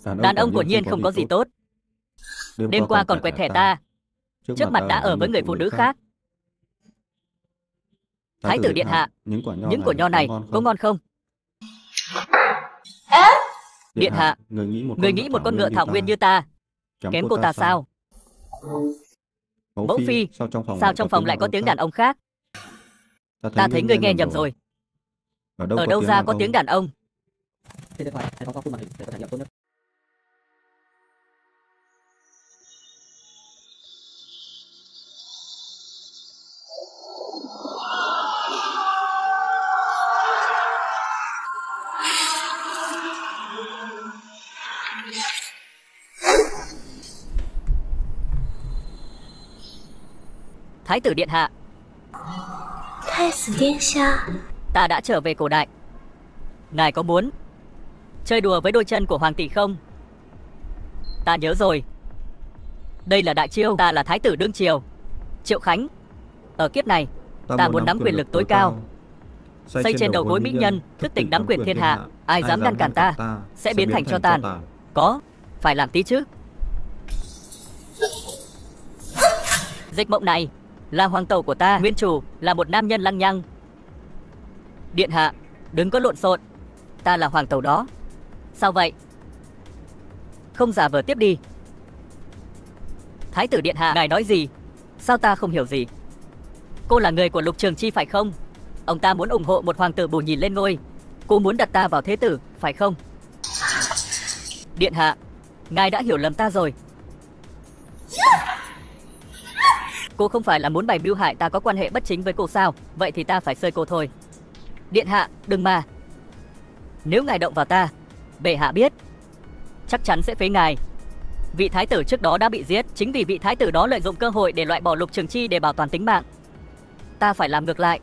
Đàn ông quả nhiên không có gì tốt. Đêm qua còn quẹt thẻ ta, trước mặt đã ở với người phụ nữ khác. Thái tử điện hạ, những quả nho này có ngon không? Điện hạ, người nghĩ một con ngựa thảo nguyên như ta kém cô ta sao? Mẫu phi, sao trong phòng lại có tiếng đàn ông khác? Ta thấy người nghe nhầm rồi. Ở đâu ra có tiếng đàn ông? Thái tử điện hạ. Thái tử điện hạ. Ta đã trở về cổ đại. Ngài có muốn chơi đùa với đôi chân của hoàng tỷ không? Ta nhớ rồi. Đây là đại chiêu, ta là thái tử đương triều Triệu Khánh. Ở kiếp này, ta muốn nắm quyền lực tối cao, xây trên đầu gối mỹ nhân, thức tỉnh nắm quyền thiên hạ. Ai dám ngăn cản ta sẽ biến thành tro tàn. Có, phải làm tí chứ. Dịch Mộng này là hoàng tẩu của ta, nguyên chủ là một nam nhân lăng nhăng. Điện hạ, đừng có lộn xộn. Ta là hoàng tẩu đó. Sao vậy? Không giả vờ tiếp đi. Thái tử điện hạ, ngài nói gì? Sao ta không hiểu gì? Cô là người của Lục Trường Chi phải không? Ông ta muốn ủng hộ một hoàng tử bù nhìn lên ngôi. Cô muốn đặt ta vào thế tử, phải không? Điện hạ, ngài đã hiểu lầm ta rồi. Cô không phải là muốn bày mưu hại ta có quan hệ bất chính với cô sao? Vậy thì ta phải xơi cô thôi. Điện hạ, đừng mà. Nếu ngài động vào ta, bệ hạ biết, chắc chắn sẽ phế ngài. Vị thái tử trước đó đã bị giết, chính vì vị thái tử đó lợi dụng cơ hội để loại bỏ Lục Trường Chi để bảo toàn tính mạng. Ta phải làm ngược lại.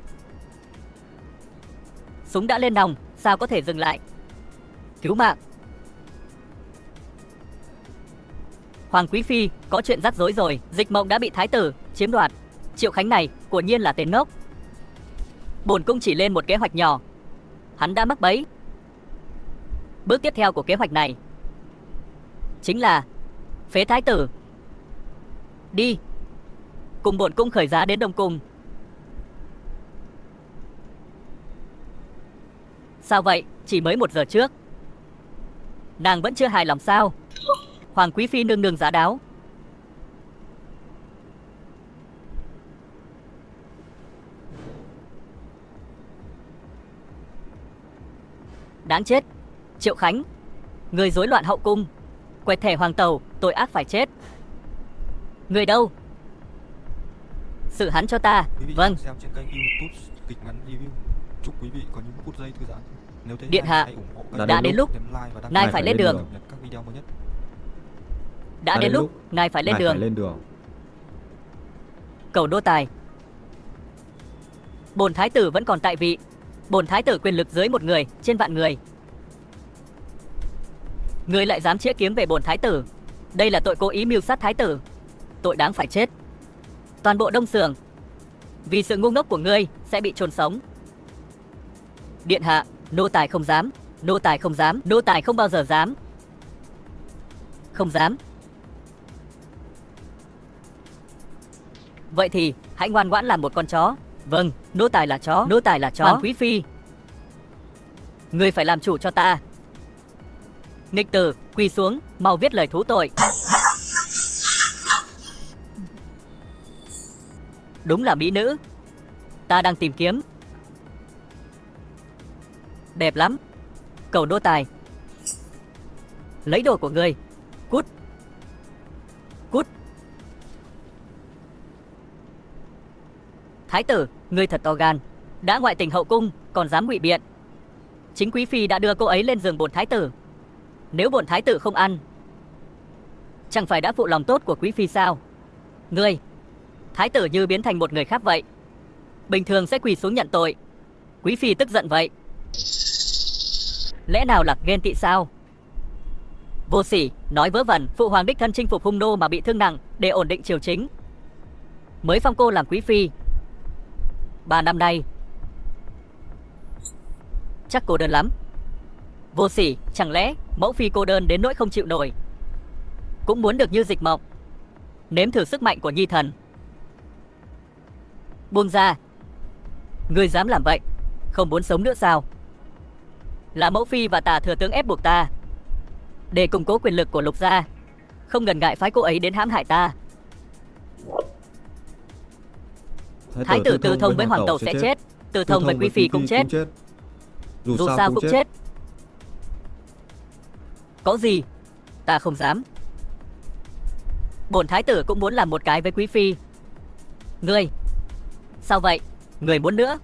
Súng đã lên nòng, sao có thể dừng lại? Cứu mạng. Hoàng quý phi, có chuyện rắc rối rồi. Dịch Mộng đã bị thái tử chiếm đoạt. Triệu Khánh này quả nhiên là tên ngốc. Bổn cung chỉ lên một kế hoạch nhỏ, hắn đã mắc bẫy. Bước tiếp theo của kế hoạch này chính là phế thái tử. Đi, cùng bổn cung khởi giá đến Đông Cung. Sao vậy? Chỉ mới 1 giờ trước. Nàng vẫn chưa hài lòng sao? Hoàng quý phi nương nương giá đáo. Đáng chết. Triệu Khánh, người rối loạn hậu cung, quẹt thẻ hoàng tẩu, tội ác phải chết. Người đâu? Xử hắn cho ta. Vâng. Xem trên kênh YouTube kịch ngắn review. Chúc quý vị có những phút giây thư giãn. Nếu thấy Điện hạ, đã đến lúc ngài phải lên đường. Đã đến lúc ngài phải lên đường. Cầu đô tài. Bổn thái tử vẫn còn tại vị. Bổn thái tử quyền lực dưới 1 người trên vạn người. Ngươi lại dám chĩa kiếm về bổn thái tử. Đây là tội cố ý mưu sát thái tử, tội đáng phải chết. Toàn bộ Đông Sưởng vì sự ngu ngốc của ngươi sẽ bị chôn sống. Điện hạ, nô tài không dám. Nô tài không dám. Nô tài không bao giờ dám. Không dám. Vậy thì hãy ngoan ngoãn làm một con chó. Vâng, nô tài là chó. Nô tài là chó. Hoàng quý phi, ngươi phải làm chủ cho ta. Nghịch tử, quỳ xuống, mau viết lời thú tội. Đúng là mỹ nữ. Ta đang tìm kiếm. Đẹp lắm. Cầu đô tài. Lấy đồ của ngươi. Cút. Cút. Thái tử, ngươi thật to gan. Đã ngoại tình hậu cung, còn dám ngụy biện. Chính quý phi đã đưa cô ấy lên giường bổn thái tử. Nếu bổn thái tử không ăn, chẳng phải đã phụ lòng tốt của quý phi sao? Ngươi, thái tử như biến thành một người khác vậy. Bình thường sẽ quỳ xuống nhận tội. Quý phi tức giận vậy. Lẽ nào là ghen tị sao? Vô sỉ, nói vớ vẩn. Phụ hoàng đích thân chinh phục hung nô mà bị thương nặng để ổn định triều chính, mới phong cô làm quý phi. 3 năm nay chắc cô đơn lắm. Vô sỉ, chẳng lẽ mẫu phi cô đơn đến nỗi không chịu nổi, cũng muốn được như Dịch Mộng, nếm thử sức mạnh của nhi thần. Buông ra. Ngươi dám làm vậy, không muốn sống nữa sao? Là mẫu phi và Tả thừa tướng ép buộc ta, để củng cố quyền lực của Lục gia, không ngần ngại phái cô ấy đến hãm hại ta. Thái tử tư thông với hoàng tẩu sẽ chết, tư thông với quý phi cũng chết. Dù sao cũng chết. Có gì? Ta không dám. Bổn thái tử cũng muốn làm một cái với quý phi. Ngươi, sao vậy? Người muốn nữa?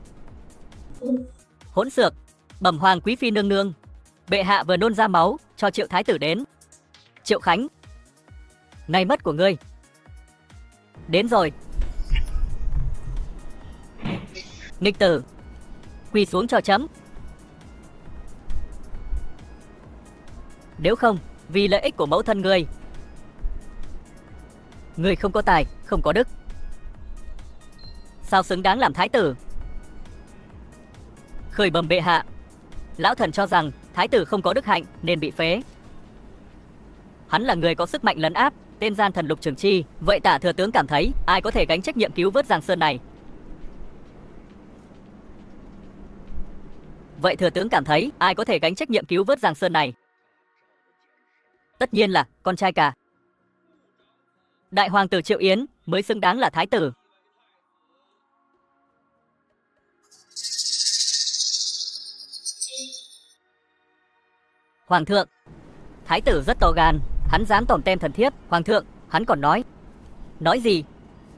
Hỗn xược, bẩm hoàng quý phi nương nương, bệ hạ vừa nôn ra máu cho Triệu thái tử đến. Triệu Khánh, ngày mất của ngươi đến rồi. Nghịch tử, quỳ xuống cho chấm. Nếu không, vì lợi ích của mẫu thân ngươi, ngươi không có tài, không có đức, sao xứng đáng làm thái tử? Khởi bẩm bệ hạ, lão thần cho rằng thái tử không có đức hạnh nên bị phế. Hắn là người có sức mạnh lấn áp, tên gian thần Lục Trường Chi. Vậy Tả thừa tướng cảm thấy ai có thể gánh trách nhiệm cứu vớt Giang Sơn này? Vậy thừa tướng cảm thấy ai có thể gánh trách nhiệm cứu vớt Giang Sơn này? Tất nhiên là con trai cả. Đại hoàng tử Triệu Yến mới xứng đáng là thái tử. Hoàng thượng, thái tử rất to gan, hắn dám tổm tem thần thiếp. Hoàng thượng, hắn còn nói. Nói gì?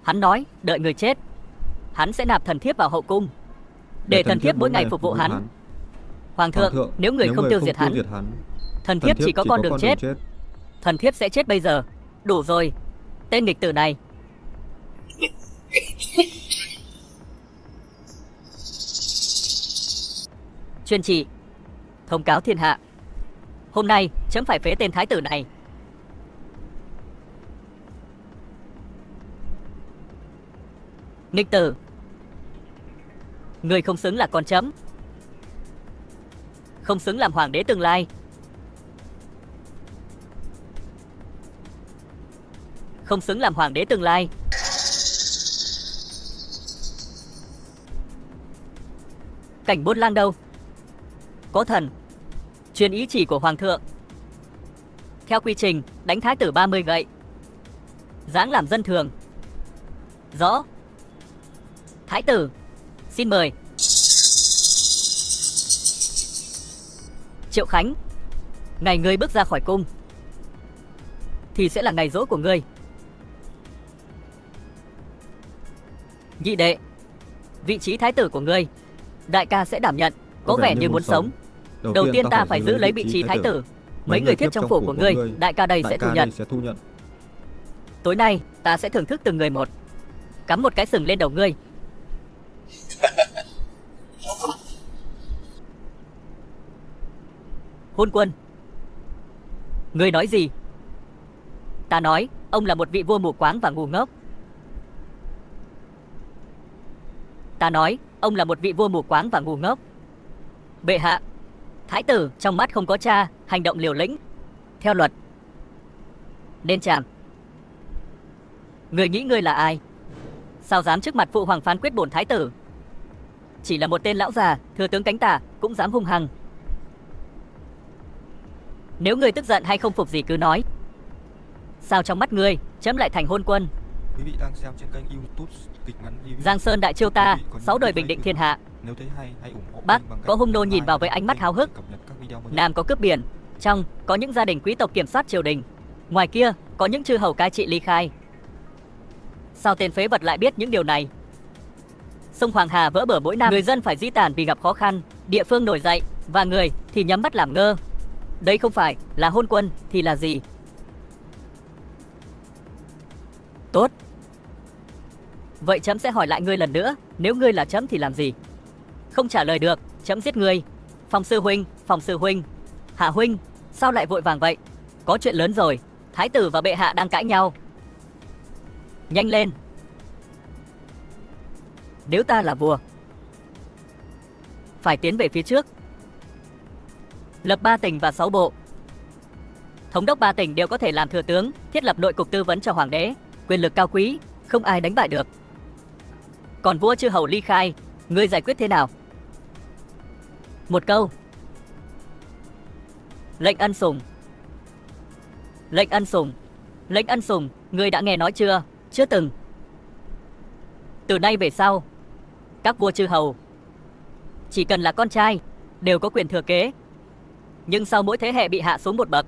Hắn nói đợi người chết, hắn sẽ nạp thần thiếp vào hậu cung, để thần thiếp mỗi ngày phục vụ hắn. Hoàng thượng, nếu người không tiêu diệt hắn, thần thiếp chỉ có con đường chết. Thần thiếp sẽ chết bây giờ. Đủ rồi, tên nghịch tử này. Chuyên chỉ, thông cáo thiên hạ, hôm nay chấm phải phế tên thái tử này. Nghịch tử, người không xứng là con chấm, không xứng làm hoàng đế tương lai. Không xứng làm hoàng đế tương lai. Cảnh Bôn Lang đâu? Có thần, truyền ý chỉ của hoàng thượng. Theo quy trình, đánh thái tử 30 gậy, giáng làm dân thường. Rõ. Thái tử, xin mời. Triệu Khánh, ngày ngươi bước ra khỏi cung thì sẽ là ngày giỗ của ngươi. Nhị đệ, vị trí thái tử của ngươi, đại ca sẽ đảm nhận. Có vẻ như muốn sống. Đầu tiên ta phải giữ lấy vị trí thái tử. Mấy người thiếp trong phủ của ngươi, đại ca đây sẽ thu nhận. Tối nay ta sẽ thưởng thức từng người một, cắm một cái sừng lên đầu ngươi. Hôn quân, ngươi nói gì? Ta nói ông là một vị vua mù quáng và ngu ngốc. Ta nói ông là một vị vua mù quáng và ngu ngốc. Bệ hạ, thái tử trong mắt không có cha, hành động liều lĩnh, theo luật nên chạm. Người nghĩ ngươi là ai? Sao dám trước mặt phụ hoàng phán quyết bổn thái tử? Chỉ là một tên lão già, thừa tướng cánh tả cũng dám hung hăng. Nếu ngươi tức giận hay không phục gì cứ nói. Sao trong mắt ngươi chấm lại thành hôn quân? Quý vị đang xem trên kênh YouTube kịch ngắn review Giang Sơn đại chiêu ta, 6 đời bình định thiên hạ. Nếu thấy hay, hãy ủng hộ Bắc bằng có cách hung nô like, nhìn vào với ánh mắt háo hức. cập nhật các video mới nhất. Nam có cướp biển, trong có những gia đình quý tộc kiểm soát triều đình, ngoài kia có những chư hầu cai trị ly khai. Sao tên phế vật lại biết những điều này? Sông Hoàng Hà vỡ bờ mỗi năm, người dân phải di tản vì gặp khó khăn, địa phương nổi dậy và người thì nhắm mắt làm ngơ. Đấy không phải là hôn quân thì là gì? Tốt. Vậy chấm sẽ hỏi lại ngươi lần nữa, nếu ngươi là chấm thì làm gì? Không trả lời được, chấm giết ngươi. Phòng sư huynh, Hạ huynh, sao lại vội vàng vậy? Có chuyện lớn rồi, thái tử và bệ hạ đang cãi nhau. Nhanh lên. Nếu ta là vua, phải tiến về phía trước. lập 3 tỉnh và 6 bộ. Thống đốc 3 tỉnh đều có thể làm thừa tướng, thiết lập nội cục tư vấn cho hoàng đế, quyền lực cao quý, không ai đánh bại được. Còn vua chư hầu ly khai, ngươi giải quyết thế nào? Một câu. Lệnh ân sủng. Lệnh ân sủng. Lệnh ân sủng, ngươi đã nghe nói chưa? Chưa từng. Từ nay về sau, các vua chư hầu chỉ cần là con trai đều có quyền thừa kế. Nhưng sau mỗi thế hệ bị hạ xuống một bậc.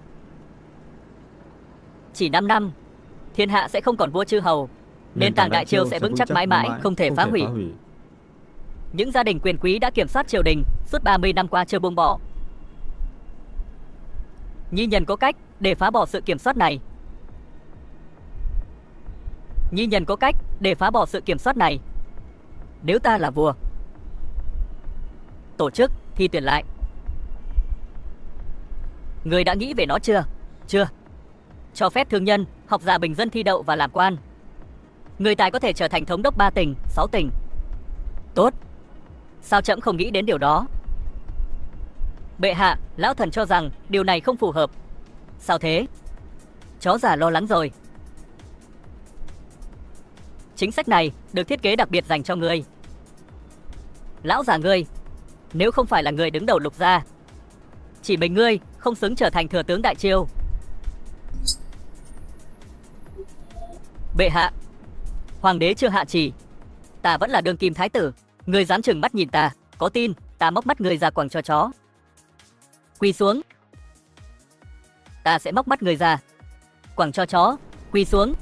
Chỉ 5 năm, thiên hạ sẽ không còn vua chư hầu, nền tảng Đại Triều sẽ vững chắc mãi mãi, không thể phá hủy. Những gia đình quyền quý đã kiểm soát triều đình suốt 30 năm qua chưa buông bỏ. Nhi nhân có cách để phá bỏ sự kiểm soát này. Nhi nhân có cách để phá bỏ sự kiểm soát này. Nếu ta là vua, tổ chức thi tuyển lại. Người đã nghĩ về nó chưa? Chưa. Cho phép thương nhân, học giả bình dân thi đậu và làm quan. Người tài có thể trở thành thống đốc 3 tỉnh, 6 tỉnh. Tốt. Sao trẫm không nghĩ đến điều đó? Bệ hạ, lão thần cho rằng điều này không phù hợp. Sao thế? Chó già lo lắng rồi. Chính sách này được thiết kế đặc biệt dành cho ngươi. Lão già ngươi, nếu không phải là người đứng đầu Lục gia, chỉ mình ngươi không xứng trở thành thừa tướng Đại Triều. Bệ hạ, hoàng đế chưa hạ chỉ, ta vẫn là đương kim thái tử. Ngươi dám chừng mắt nhìn ta, có tin ta móc mắt ngươi ra quẳng cho chó. Quỳ xuống. Ta sẽ móc mắt ngươi ra quẳng cho chó. Quỳ xuống.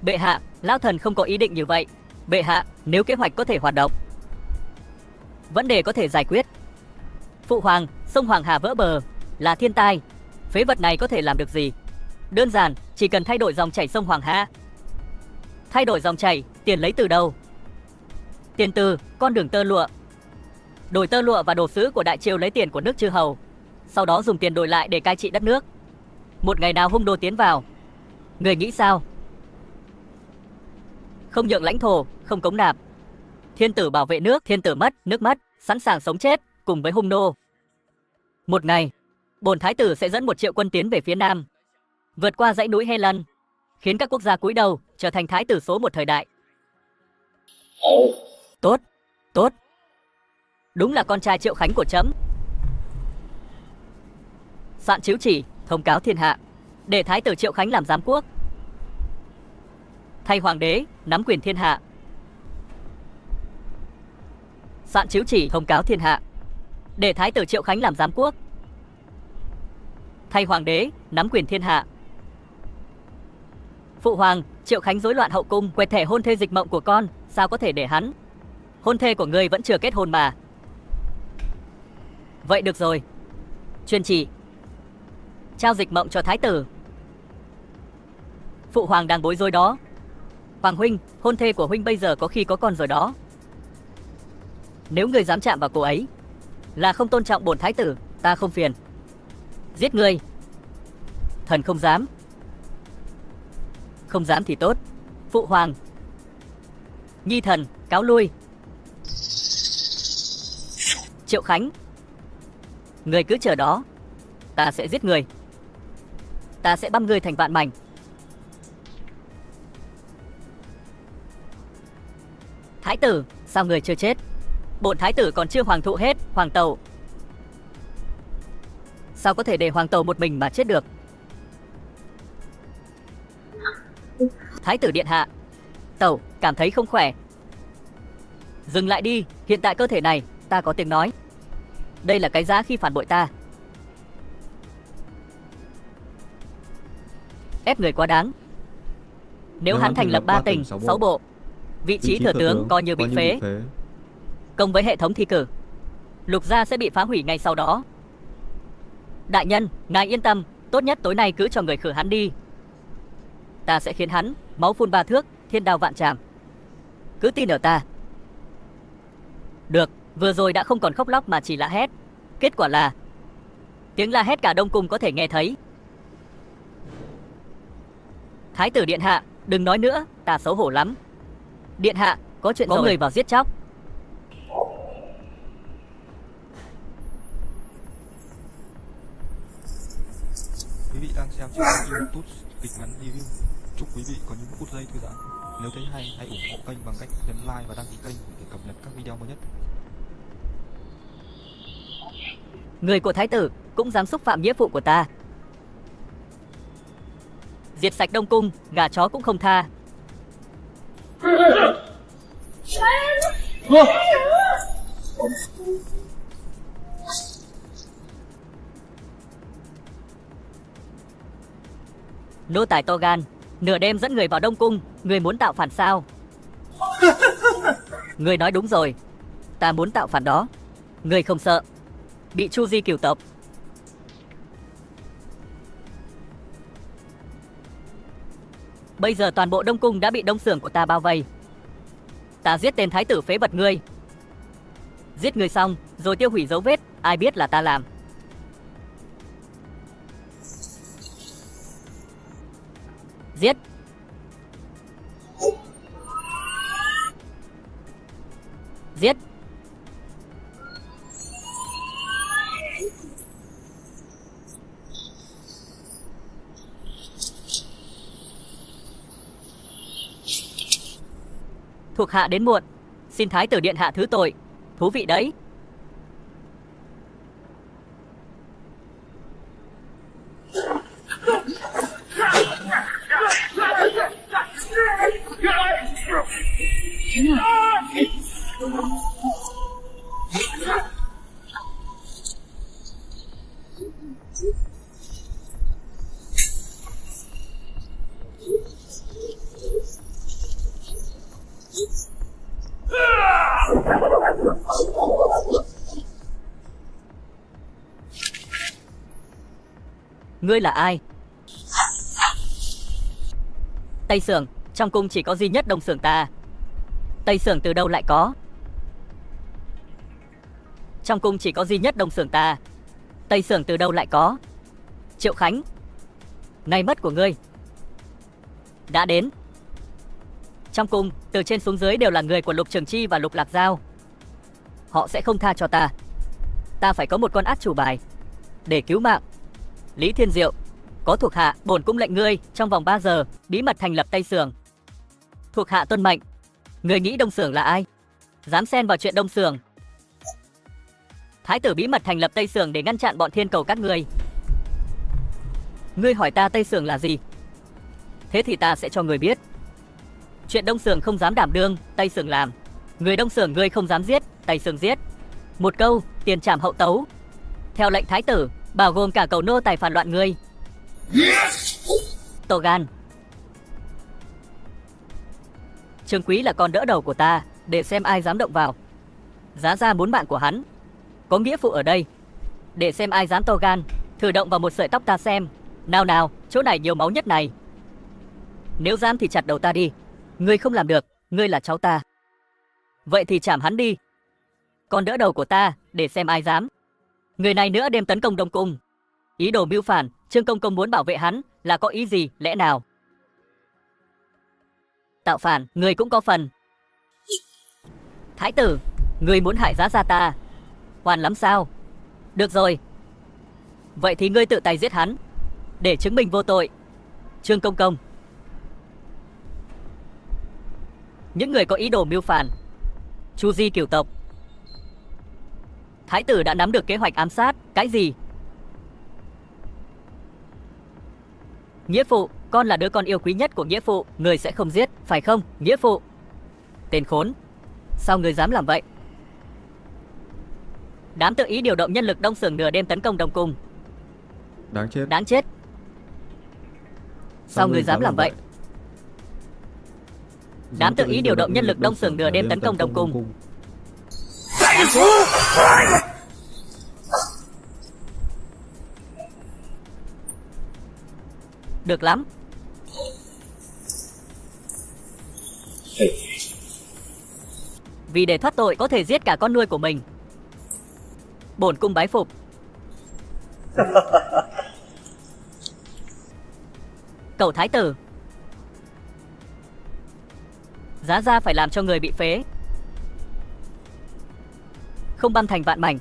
Bệ hạ, lão thần không có ý định như vậy. Bệ hạ, nếu kế hoạch có thể hoạt động, vấn đề có thể giải quyết. Phụ hoàng, sông Hoàng Hà vỡ bờ là thiên tai. Phế vật này có thể làm được gì? Đơn giản, chỉ cần thay đổi dòng chảy sông Hoàng Hà. Thay đổi dòng chảy, tiền lấy từ đâu? Tiền từ con đường tơ lụa. Đổi tơ lụa và đồ sứ của Đại Triều lấy tiền của nước chư hầu, sau đó dùng tiền đổi lại để cai trị đất nước. Một ngày nào hung đô tiến vào, người nghĩ sao? Không nhượng lãnh thổ, không cống nạp. Thiên tử bảo vệ nước, thiên tử mất, nước mất, sẵn sàng sống chết cùng với hung nô. Một ngày, bổn thái tử sẽ dẫn 1 triệu quân tiến về phía nam, vượt qua dãy núi Helan, khiến các quốc gia cúi đầu, trở thành thái tử số 1 thời đại. Tốt, tốt. Đúng là con trai Triệu Khánh của trẫm. Soạn chiếu chỉ, thông cáo thiên hạ, để thái tử Triệu Khánh làm giám quốc, thay hoàng đế nắm quyền thiên hạ. Soạn chiếu chỉ, thông cáo thiên hạ, để thái tử Triệu Khánh làm giám quốc, thay hoàng đế nắm quyền thiên hạ. Phụ hoàng, Triệu Khánh rối loạn hậu cung, quẹt thẻ hôn thê Dịch Mộng của con, sao có thể để hắn? Hôn thê của ngươi vẫn chưa kết hôn mà. Vậy được rồi. Truyền chỉ, trao Dịch Mộng cho thái tử. Phụ hoàng đang bối rối đó. Hoàng huynh, hôn thê của huynh bây giờ có khi có con rồi đó. Nếu ngươi dám chạm vào cô ấy là không tôn trọng bổn thái tử, ta không phiền. Giết ngươi. Thần không dám. Không dám thì tốt. Phụ hoàng. Nhi thần cáo lui. Triệu Khánh, ngươi cứ chờ đó, ta sẽ giết ngươi. Ta sẽ băm ngươi thành vạn mảnh. Thái tử, sao người chưa chết? Bổn thái tử còn chưa hoàng thụ hết, hoàng tẩu. Sao có thể để hoàng tẩu một mình mà chết được? Thái tử điện hạ, tẩu cảm thấy không khỏe. Dừng lại đi, hiện tại cơ thể này, ta có tiếng nói. Đây là cái giá khi phản bội ta. Ép người quá đáng. Nếu hắn thành lập 3 tỉnh, 6 bộ, vị trí thừa tướng coi như bị phế. Cộng với hệ thống thi cử, Lục gia sẽ bị phá hủy ngay sau đó. Đại nhân, ngài yên tâm, tốt nhất tối nay cứ cho người khử hắn đi. Ta sẽ khiến hắn máu phun 3 thước, thiên đao vạn trảm. Cứ tin ở ta. Được, vừa rồi đã không còn khóc lóc mà chỉ la hét. Kết quả là tiếng la hét cả Đông Cung có thể nghe thấy. Thái tử điện hạ, đừng nói nữa, ta xấu hổ lắm. Điện hạ, có chuyện có rồi. Người vào giết chóc. vị đang xem trên kênh YouTube kịch ngắn review. Chúc quý vị có những phút giây thư giãn. Nếu thấy hay, hãy ủng hộ kênh bằng cách nhấn like và đăng ký kênh để cập nhật các video mới nhất. Người của thái tử cũng dám xúc phạm nghĩa phụ của ta. Diệt sạch Đông Cung, gà chó cũng không tha. Nô tài to gan, nửa đêm dẫn người vào Đông Cung, người muốn tạo phản sao? Người nói đúng rồi, ta muốn tạo phản đó. Người không sợ bị Chu Di cửu tộc. Bây giờ toàn bộ Đông Cung đã bị Đông Xưởng của ta bao vây. Ta giết tên thái tử phế vật ngươi. Giết người xong rồi tiêu hủy dấu vết, ai biết là ta làm. Giết. Giết. Thuộc hạ đến muộn, xin thái tử điện hạ thứ tội. Thú vị đấy. Ngươi là ai? Tây Xưởng, trong cung chỉ có duy nhất Đông Xưởng ta. Tây Xưởng từ đâu lại có? Trong cung chỉ có duy nhất Đông Xưởng ta. Tây Xưởng từ đâu lại có? Triệu Khánh, ngày mất của ngươi đã đến. Trong cung, từ trên xuống dưới đều là người của Lục Trường Chi và Lục Lạc Giao. Họ sẽ không tha cho ta. Ta phải có một con át chủ bài để cứu mạng. Lý Thiên Diệu, có thuộc hạ, bổn cung lệnh ngươi trong vòng 3 giờ bí mật thành lập Tây Xưởng. Thuộc hạ tuân mệnh. Ngươi nghĩ Đông Xưởng là ai? Dám xen vào chuyện Đông Xưởng? Thái tử bí mật thành lập Tây Xưởng để ngăn chặn bọn thiên cầu các ngươi. Ngươi hỏi ta Tây Xưởng là gì? Thế thì ta sẽ cho ngươi biết. Chuyện Đông Xưởng không dám đảm đương, Tây Xưởng làm. Người Đông Xưởng ngươi không dám giết, Tây Xưởng giết. Một câu, tiền trảm hậu tấu. Theo lệnh thái tử, bao gồm cả cầu nô tài phản loạn ngươi. To gan. Trương Quý là con đỡ đầu của ta, để xem ai dám động vào. Giá ra muốn mạng của hắn. Có nghĩa phụ ở đây, để xem ai dám to gan, thử động vào một sợi tóc ta xem. Nào nào, chỗ này nhiều máu nhất này. Nếu dám thì chặt đầu ta đi. Ngươi không làm được, ngươi là cháu ta. Vậy thì chảm hắn đi. Con đỡ đầu của ta, để xem ai dám. Người này nữa đem tấn công Đông Cung. Ý đồ mưu phản, Trương Công Công muốn bảo vệ hắn là có ý gì, lẽ nào? Tạo phản, người cũng có phần. Thái tử, người muốn hại Giá Gia ta. Hoàn lắm sao? Được rồi. Vậy thì ngươi tự tay giết hắn, để chứng minh vô tội. Trương Công Công. Những người có ý đồ mưu phản, Chu Di cửu tộc. Thái tử đã nắm được kế hoạch ám sát. Cái gì? Nghĩa phụ, con là đứa con yêu quý nhất của nghĩa phụ. Người sẽ không giết, phải không, nghĩa phụ? Tên khốn, sao người dám làm vậy? Đám tự ý điều động nhân lực Đông Xưởng nửa đêm tấn công Đông Cung. Đáng chết. Đáng chết. Sao người dám làm vậy? Đám tự ý điều động nhân lực Đông Xưởng nửa đêm tấn công Đông Cung. Đáng chết. Được lắm. Vì để thoát tội có thể giết cả con nuôi của mình. Bổn cung bái phục. Cẩu thái tử, Giá Gia phải làm cho người bị phế, không băm thành vạn mảnh.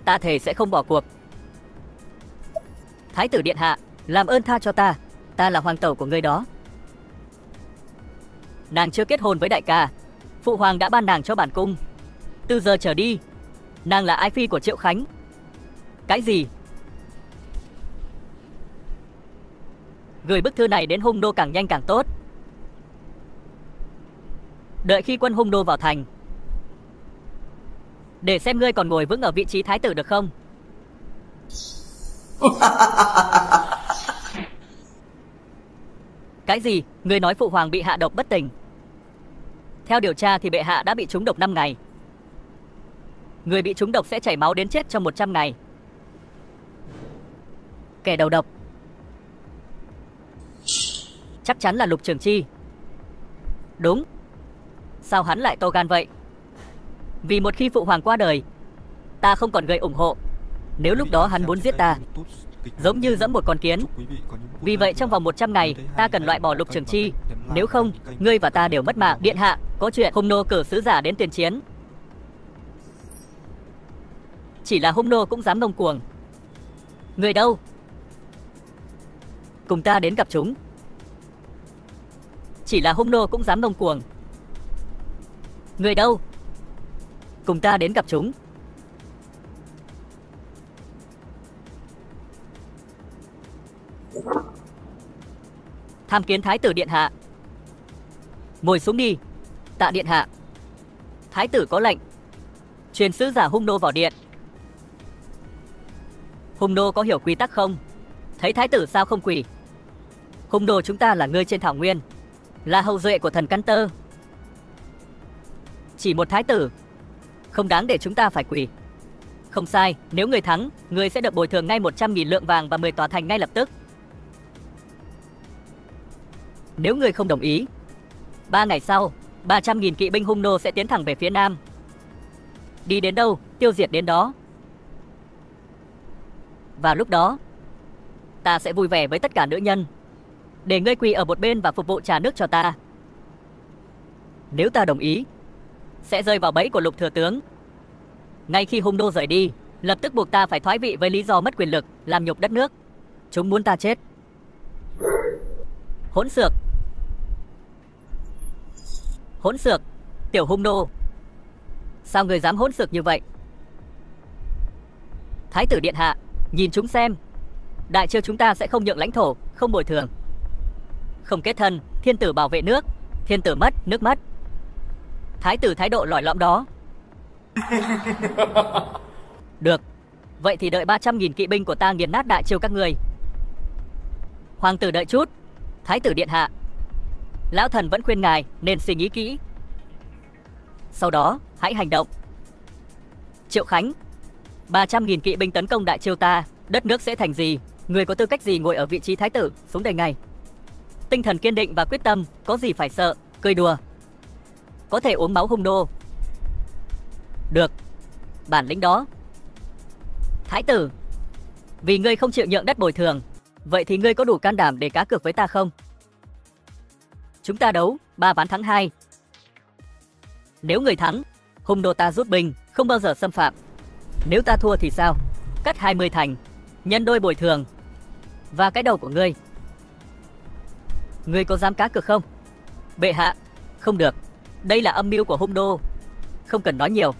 Ta thề sẽ không bỏ cuộc. Thái tử điện hạ, Làm ơn tha cho ta là hoàng tẩu của ngươi đó. Nàng chưa kết hôn với đại ca, phụ hoàng đã ban nàng cho bản cung. Từ giờ trở đi, nàng là ái phi của Triệu Khánh. Cái gì? Gửi bức thư này đến Hung Đô càng nhanh càng tốt. Đợi khi quân Hung Đô vào thành, để xem ngươi còn ngồi vững ở vị trí thái tử được không. Cái gì? Ngươi nói phụ hoàng bị hạ độc bất tỉnh? Theo điều tra thì bệ hạ đã bị trúng độc 5 ngày. Người bị trúng độc sẽ chảy máu đến chết trong 100 ngày. Kẻ đầu độc chắc chắn là Lục Trường Chi. Đúng. Sao hắn lại to gan vậy? Vì một khi phụ hoàng qua đời, ta không còn gây ủng hộ. Nếu lúc đó hắn muốn giết ta, giống như giẫm một con kiến. Vì vậy trong vòng 100 ngày, ta cần loại bỏ Lục Trường Chi. Nếu không, ngươi và ta đều mất mạng. Điện hạ, có chuyện Hung Nô cử sứ giả đến tiền chiến. Chỉ là Hung Nô cũng dám ngông cuồng. Người đâu? Cùng ta đến gặp chúng. Chỉ là Hung Nô cũng dám ngông cuồng. Người đâu? Cùng ta đến gặp chúng. Tham kiến thái tử điện hạ. Ngồi xuống đi. Tạ điện hạ. Thái tử có lệnh, truyền sứ giả Hung Nô vào điện. Hung Nô có hiểu quy tắc không? Thấy thái tử sao không quỳ? Hung Nô chúng ta là người trên thảo nguyên, là hậu duệ của thần Căn Tơ. Chỉ một thái tử không đáng để chúng ta phải quỳ. Không sai, nếu người thắng, người sẽ được bồi thường ngay 100.000 lượng vàng và 10 tòa thành ngay lập tức. Nếu người không đồng ý, 3 ngày sau, 300.000 kỵ binh Hung Nô sẽ tiến thẳng về phía nam. Đi đến đâu, tiêu diệt đến đó. Và lúc đó, ta sẽ vui vẻ với tất cả nữ nhân, để ngươi quỳ ở một bên và phục vụ trà nước cho ta. Nếu ta đồng ý, sẽ rơi vào bẫy của Lục thừa tướng. Ngay khi Hung Nô rời đi, lập tức buộc ta phải thoái vị với lý do mất quyền lực, làm nhục đất nước. Chúng muốn ta chết. Hỗn xược! Hỗn xược! Tiểu Hung Nô! Sao người dám hỗn xược như vậy? Thái tử điện hạ, nhìn chúng xem. Đại Chiêu chúng ta sẽ không nhượng lãnh thổ, không bồi thường, không kết thân. Thiên tử bảo vệ nước, thiên tử mất, nước mất. Thái tử thái độ lỏi lõm đó. Được, vậy thì đợi 300.000 kỵ binh của ta nghiền nát Đại Chiêu các người. Hoàng tử đợi chút. Thái tử điện hạ, lão thần vẫn khuyên ngài nên suy nghĩ kỹ. Sau đó, hãy hành động. Triệu Khánh, 300.000 kỵ binh tấn công Đại Chiêu ta, đất nước sẽ thành gì? Người có tư cách gì ngồi ở vị trí thái tử? Xuống đây ngay. Tinh thần kiên định và quyết tâm, có gì phải sợ, cười đùa. Có thể uống máu Hung Nô. Được, bản lĩnh đó. Thái tử, vì ngươi không chịu nhượng đất bồi thường, vậy thì ngươi có đủ can đảm để cá cược với ta không? Chúng ta đấu 3 ván thắng 2. Nếu người thắng, Hung Nô ta rút binh, không bao giờ xâm phạm. Nếu ta thua thì sao? Cắt 20 thành, nhân đôi bồi thường và cái đầu của ngươi. Ngươi có dám cá cược không? Bệ hạ, không được. Đây là âm mưu của Hung Nô. Không cần nói nhiều,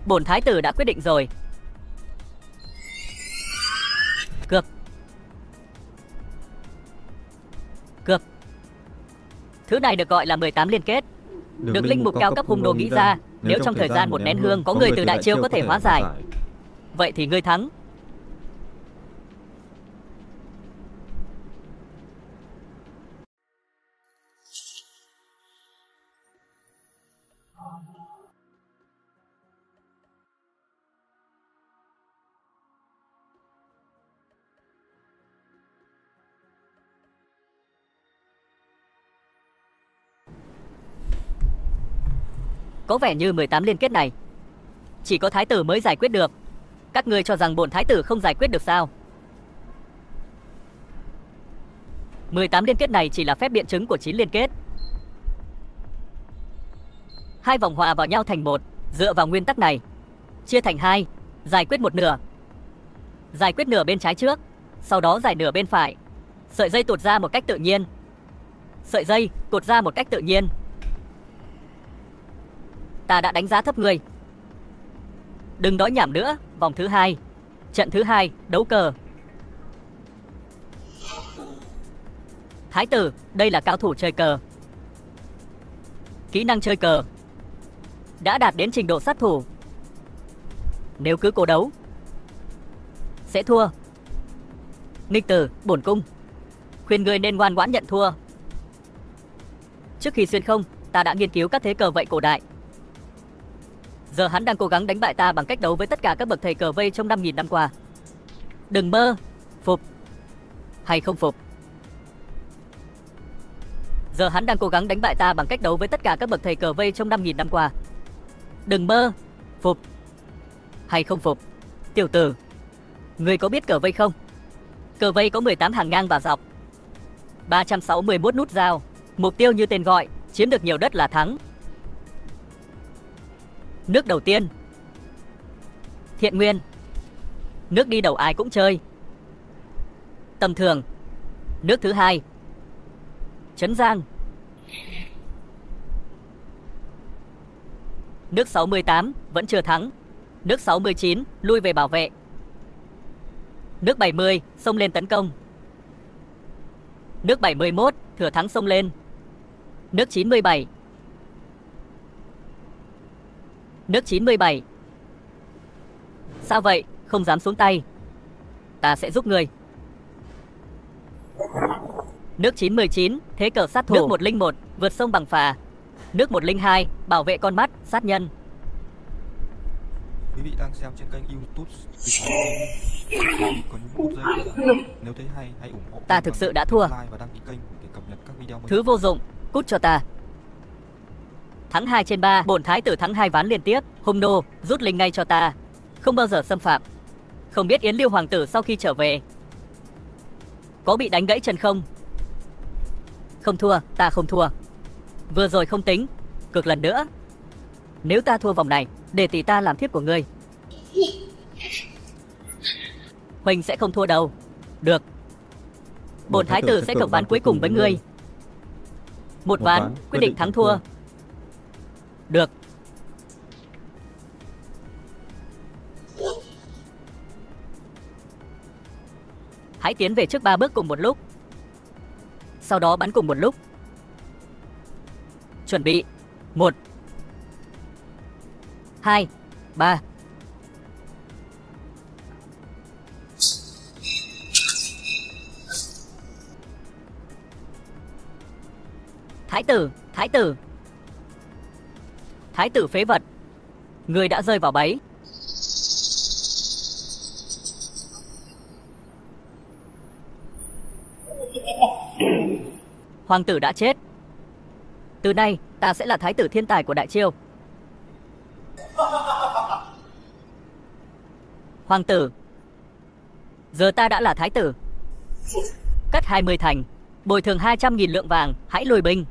bổn thái tử đã quyết định rồi. Cược. Cược. Thứ này được gọi là 18 liên kết, được linh mục cao cấp Hung Nô nghĩ ra. Nếu trong thời gian một nén hương có người từ Đại Chiêu có thể hóa giải, vậy thì ngươi thắng. Có vẻ như 18 liên kết này chỉ có thái tử mới giải quyết được. Các ngươi cho rằng bổn thái tử không giải quyết được sao? 18 liên kết này chỉ là phép biện chứng của 9 liên kết. 2 vòng hòa vào nhau thành một, dựa vào nguyên tắc này. Chia thành 2, giải quyết một nửa. Giải quyết nửa bên trái trước, sau đó giải nửa bên phải. Sợi dây tuột ra một cách tự nhiên. Sợi dây tuột ra một cách tự nhiên. Ta đã đánh giá thấp ngươi. Đừng nói nhảm nữa. Vòng thứ 2. Trận thứ 2, đấu cờ. Thái tử, đây là cao thủ chơi cờ. Kỹ năng chơi cờ đã đạt đến trình độ sát thủ. Nếu cứ cố đấu sẽ thua. Nghịch tử, bổn cung khuyên ngươi nên ngoan ngoãn nhận thua. Trước khi xuyên không, ta đã nghiên cứu các thế cờ vậy cổ đại. Giờ hắn đang cố gắng đánh bại ta bằng cách đấu với tất cả các bậc thầy cờ vây trong 5.000 năm qua. Đừng mơ. Phục hay không phục? Giờ hắn đang cố gắng đánh bại ta bằng cách đấu với tất cả các bậc thầy cờ vây trong 5.000 năm qua. Đừng mơ. Phục hay không phục? Tiểu tử, ngươi có biết cờ vây không? Cờ vây có 18 hàng ngang và dọc, 361 nút giao. Mục tiêu như tên gọi, chiếm được nhiều đất là thắng. Nước đầu tiên, Thiện Nguyên. Nước đi đầu ai cũng chơi. Tầm thường. Nước thứ 2, Trấn Giang. Nước 68 vẫn chưa thắng. Nước 69 lui về bảo vệ. Nước 70 xông lên tấn công. Nước 71 thừa thắng xông lên. Nước 97. Nước 97. Sao vậy, không dám xuống tay? Ta sẽ giúp ngươi. Nước 99 thế cờ sát thủ. Nước 101 vượt sông bằng phà. Nước 102 bảo vệ con mắt, sát nhân. Quý vị đang xem trên kênh YouTube có những phút giây thư giãn. Nếu thấy hay, hãy ủng hộ. Ta thực sự đã thua. Like và đăng ký kênh để cập nhật các video mới. Thứ vô dụng, cút cho ta. Thắng 2 trên 3, bổn thái tử thắng 2 ván liên tiếp. Hung nô, rút linh ngay cho ta. Không bao giờ xâm phạm. Không biết Yến Lưu hoàng tử sau khi trở về có bị đánh gãy chân không? Không thua, ta không thua. Vừa rồi không tính, cược lần nữa. Nếu ta thua vòng này, để tỷ ta làm thiếp của ngươi. Huỳnh sẽ không thua đâu. Được. Bổn thái tử sẽ cược ván cuối cùng với ngươi. Một ván quyết định thắng thua. Được. Hãy tiến về trước 3 bước cùng một lúc. Sau đó bắn cùng một lúc. Chuẩn bị. 1 2 3. Thái tử, thái tử. Thái tử phế vật. Người đã rơi vào bẫy. Hoàng tử đã chết. Từ nay ta sẽ là thái tử thiên tài của Đại Chiêu. Hoàng tử, giờ ta đã là thái tử. Cắt 20 thành, bồi thường 200.000 lượng vàng, hãy lùi binh.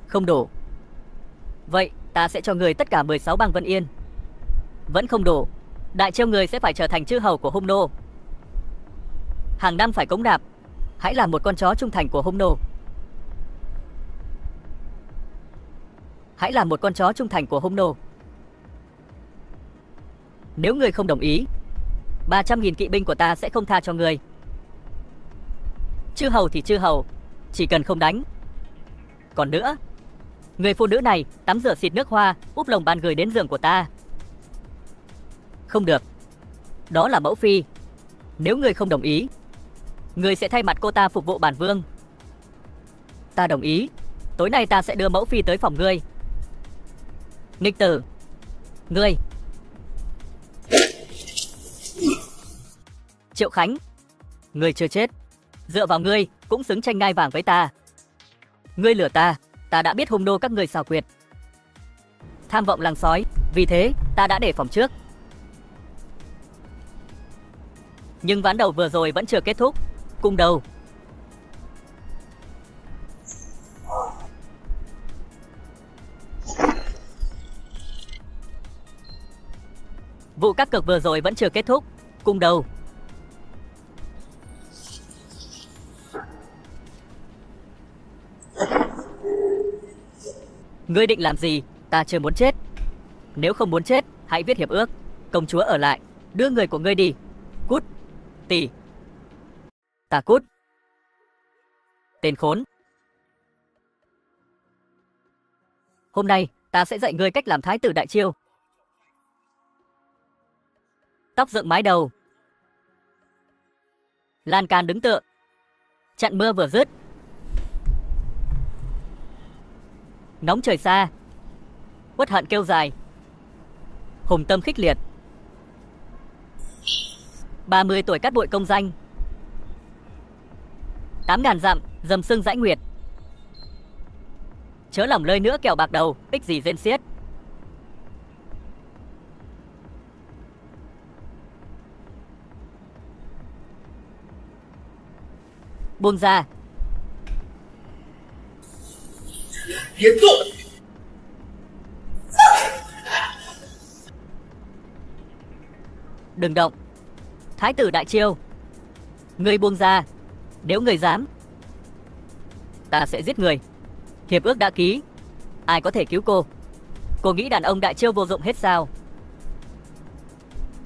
Không đủ. Vậy ta sẽ cho người tất cả 16 bang Vân Yên. Vẫn không đủ. Đại Chiêu người sẽ phải trở thành chư hầu của Hung nô. Hàng năm phải cống nạp. Hãy là một con chó trung thành của Hung nô. Hãy là một con chó trung thành của Hung nô. Nếu người không đồng ý, 300.000 kỵ binh của ta sẽ không tha cho người. Chư hầu thì chư hầu, chỉ cần không đánh. Còn nữa, người phụ nữ này tắm rửa xịt nước hoa, úp lồng bàn gửi đến giường của ta. Không được. Đó là mẫu phi. Nếu người không đồng ý, người sẽ thay mặt cô ta phục vụ bản vương. Ta đồng ý. Tối nay ta sẽ đưa mẫu phi tới phòng ngươi. Nghịch tử, ngươi. Triệu Khánh, ngươi chưa chết. Dựa vào ngươi cũng xứng tranh ngai vàng với ta. Ngươi lừa ta, ta đã biết Hung nô các ngươi xảo quyệt, tham vọng làng sói, vì thế ta đã đề phòng trước. Nhưng ván đầu vừa rồi vẫn chưa kết thúc. Cung đầu. Vụ các cược vừa rồi vẫn chưa kết thúc. Cung đầu. Ngươi định làm gì? Ta chưa muốn chết. Nếu không muốn chết, hãy viết hiệp ước. Công chúa ở lại, đưa người của ngươi đi. Cút. Tỷ. Ta cút. Tên khốn. Hôm nay, ta sẽ dạy ngươi cách làm thái tử đại chiêu. Tóc dựng mái đầu. Lan can đứng tựa. Trận mưa vừa dứt. Nóng trời xa. Uất hận kêu dài. Hùng tâm khích liệt. 30 tuổi cát bụi công danh. 8.000 dặm dầm sưng dãi nguyệt. Chớ lòng lơi nữa kẻo bạc đầu, ích gì rên xiết. Buông ra. Đừng động. Thái tử đại chiêu. Ngươi buông ra. Nếu ngươi dám, ta sẽ giết người. Hiệp ước đã ký. Ai có thể cứu cô? Cô nghĩ đàn ông đại chiêu vô dụng hết sao?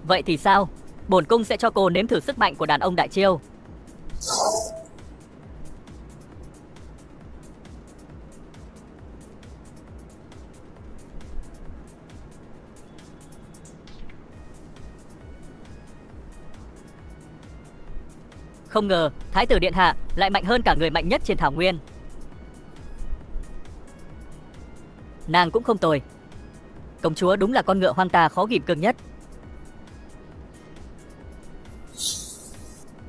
Vậy thì sao? Bổn cung sẽ cho cô nếm thử sức mạnh của đàn ông đại chiêu. Không ngờ, Thái tử điện hạ lại mạnh hơn cả người mạnh nhất trên thảo nguyên. Nàng cũng không tồi. Công chúa đúng là con ngựa hoang tà khó ghim cương nhất.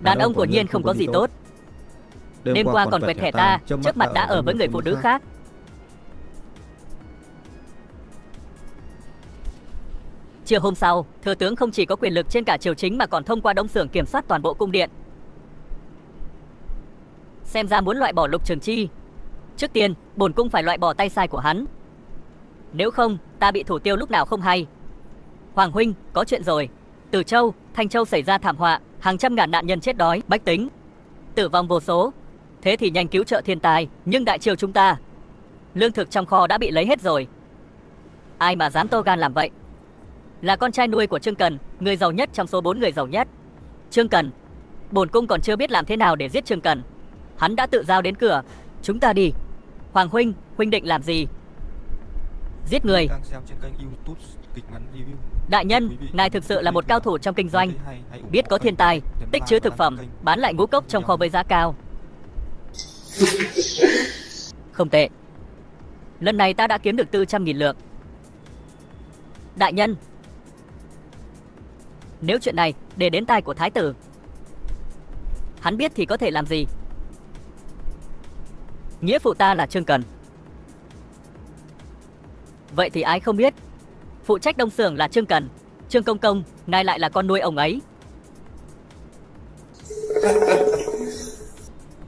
Đàn ông của Nhiên không có gì tốt. Đêm qua còn quẹt thẻ ta, trước mặt đã ở với người phụ nữ khác. Chiều hôm sau, thừa tướng không chỉ có quyền lực trên cả triều chính mà còn thông qua đông xưởng kiểm soát toàn bộ cung điện. Xem ra muốn loại bỏ Lục Trường Chi, trước tiên bổn cung phải loại bỏ tay sai của hắn. Nếu không, ta bị thủ tiêu lúc nào không hay. Hoàng huynh, có chuyện rồi. Từ Châu, Thanh Châu xảy ra thảm họa, hàng trăm ngàn nạn nhân chết đói, bách tính tử vong vô số. Thế thì nhanh cứu trợ thiên tai, nhưng đại triều chúng ta, lương thực trong kho đã bị lấy hết rồi. Ai mà dám to gan làm vậy? Là con trai nuôi của Trương Cần, người giàu nhất trong số 4 người giàu nhất. Trương Cần, bổn cung còn chưa biết làm thế nào để giết Trương Cần. Hắn đã tự giao đến cửa. Chúng ta đi. Hoàng huynh, huynh định làm gì? Giết người. Đại nhân, ngài thực sự là một cao thủ trong kinh doanh. Biết có thiên tai, tích trữ thực phẩm, bán lại ngũ cốc trong kho với giá cao. Không tệ. Lần này ta đã kiếm được 400.000 lượng. Đại nhân, nếu chuyện này để đến tai của thái tử, hắn biết thì có thể làm gì? Nghĩa phụ ta là Trương Cần. Vậy thì ai không biết? Phụ trách đông xưởng là Trương Cần. Trương Công Công, ngài lại là con nuôi ông ấy.